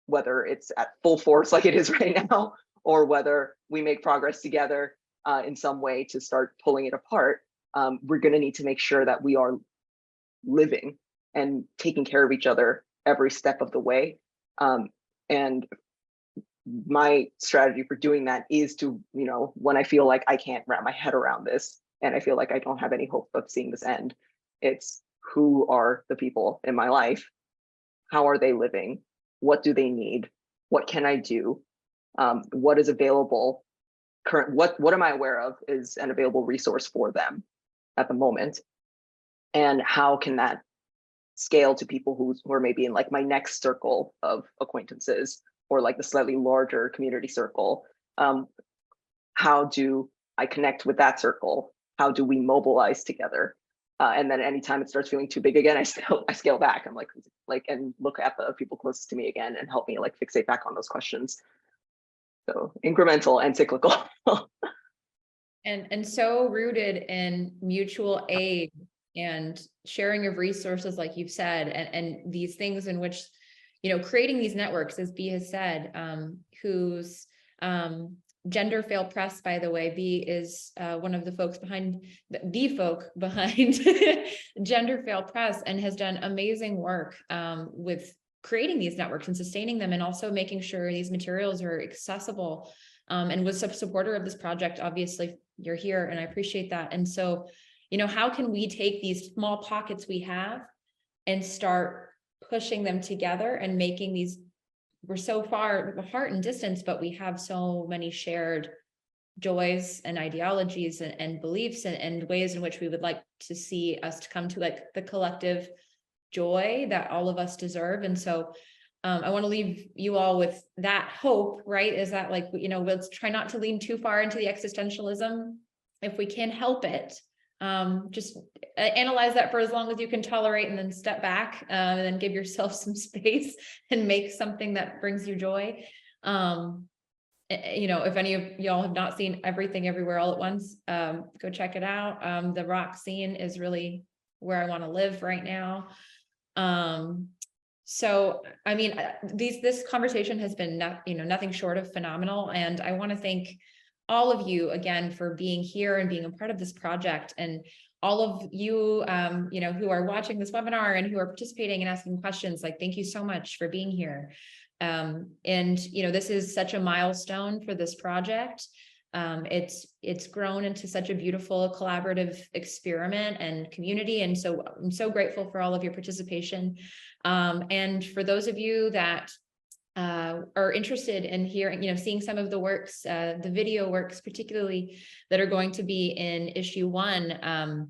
Whether it's at full force like it is right now, or whether we make progress together in some way to start pulling it apart, we're going to need to make sure that we are living and taking care of each other every step of the way. And my strategy for doing that is to, you know, when I feel like I can't wrap my head around this and I feel like I don't have any hope of seeing this end, it's who are the people in my life? How are they living? What do they need? What can I do? What is available? What am I aware of is an available resource for them at the moment? And how can that scale to people who are maybe in like my next circle of acquaintances, or like the slightly larger community circle? How do I connect with that circle? How do we mobilize together? And then anytime it starts feeling too big again, I scale back. I'm like, and look at the people closest to me again and help me like fixate back on those questions. So incremental and cyclical. And so rooted in mutual aid and sharing of resources, like you've said, and these things in which, you know, creating these networks, as Bea has said, whose Gender Fail Press, by the way, Bea is one of the folks behind the folk behind Gender Fail Press, and has done amazing work with creating these networks and sustaining them, and also making sure these materials are accessible, and was a supporter of this project. Obviously, you're here, and I appreciate that. And so, you know, how can we take these small pockets we have and start pushing them together and making these, we're so far apart in distance, but we have so many shared joys and ideologies and beliefs and ways in which we would like to see us to come to like the collective joy that all of us deserve. And so I want to leave you all with that hope, right? Is that like, you know, let's try not to lean too far into the existentialism if we can help it. Just analyze that for as long as you can tolerate, and then step back, and then give yourself some space and make something that brings you joy. You know, if any of y'all have not seen Everything Everywhere All at Once, go check it out. The rock scene is really where I want to live right now. So, I mean, this conversation has been nothing short of phenomenal. And I want to thank all of you again for being here and being a part of this project, and all of you, you know, who are watching this webinar and who are participating and asking questions. Like, thank you so much for being here. And, you know, this is such a milestone for this project. It's grown into such a beautiful collaborative experiment and community. And so I'm so grateful for all of your participation. And for those of you that are interested in hearing, you know, seeing some of the works, the video works, particularly that are going to be in issue 1,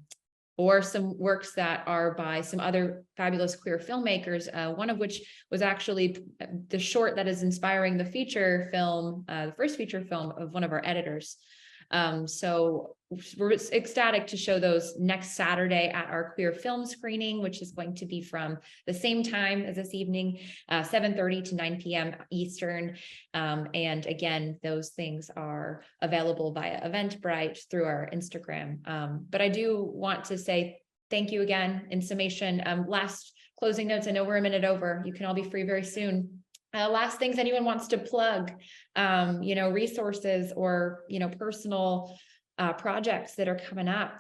or some works that are by some other fabulous queer filmmakers, one of which was actually the short that is inspiring the feature film, the first feature film of one of our editors. So we're ecstatic to show those next Saturday at our queer film screening, which is going to be from the same time as this evening, 7:30 to 9 p.m. Eastern. And again, those things are available via Eventbrite through our Instagram. But I do want to say thank you again in summation. Last closing notes. I know we're a minute over. You can all be free very soon. Last things anyone wants to plug, you know, resources or, you know, personal projects that are coming up.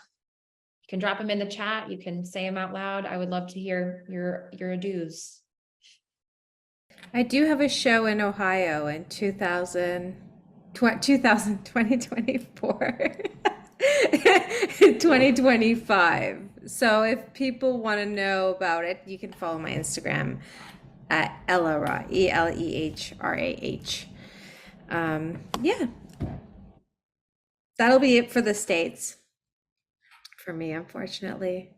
You can drop them in the chat. You can say them out loud. I would love to hear your adieus. I do have a show in Ohio in 2024, 2025. So if people want to know about it, you can follow my Instagram at Elehrah, ELEHRAH. Yeah, that'll be it for the States for me, unfortunately.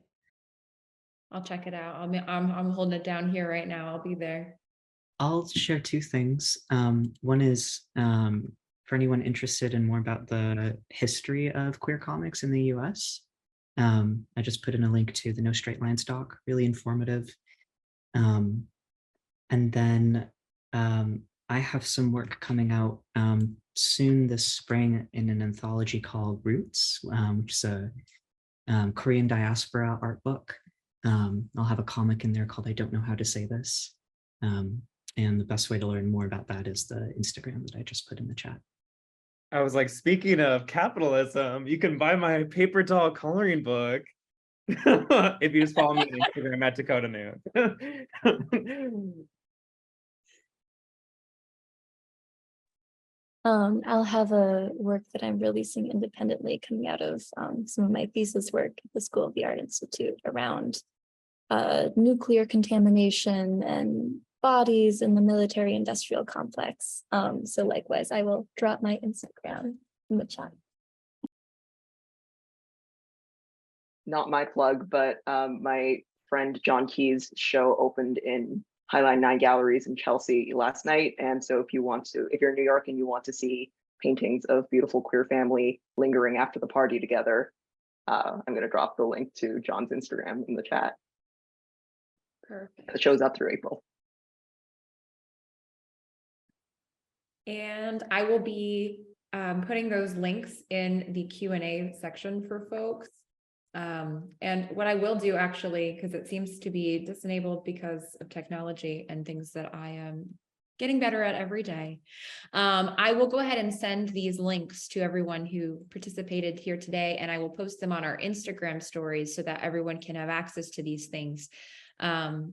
I'll check it out. I'm holding it down here right now. I'll be there. I'll share two things. One is for anyone interested in more about the history of queer comics in the US. I just put in a link to the No Straight Lines doc, really informative. And then I have some work coming out soon this spring in an anthology called Roots, which is a Korean diaspora art book. I'll have a comic in there called I Don't Know How to Say This. And the best way to learn more about that is the Instagram that I just put in the chat. I was like, speaking of capitalism, you can buy my paper doll coloring book if you just follow me on Instagram at Dakota Noon. I'll have a work that I'm releasing independently coming out of some of my thesis work at the School of the Art Institute around nuclear contamination and bodies in the military industrial complex. So likewise, I will drop my Instagram in the chat. Not my plug, but my friend John Key's show opened in Highline 9 Galleries in Chelsea last night. And so if you're in New York and you want to see paintings of beautiful queer family lingering after the party together, I'm going to drop the link to John's Instagram in the chat. Perfect. The show's up through April. And I will be putting those links in the Q&A section for folks. And what I will do actually, because it seems to be disabled because of technology and things that I am getting better at every day, I will go ahead and send these links to everyone who participated here today, and I will post them on our Instagram stories so that everyone can have access to these things. And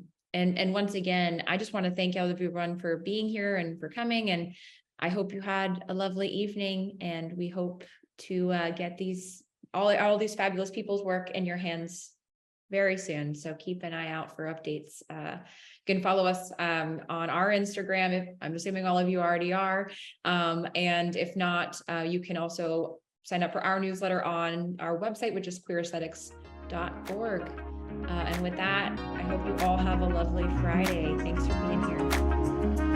once again, I just want to thank everyone for being here and for coming, and I hope you had a lovely evening, and we hope to get all these fabulous people's work in your hands very soon. So keep an eye out for updates. You can follow us on our Instagram, if I'm assuming all of you already are. And if not, you can also sign up for our newsletter on our website, which is queeraesthetics.org. And with that, I hope you all have a lovely Friday. Thanks for being here.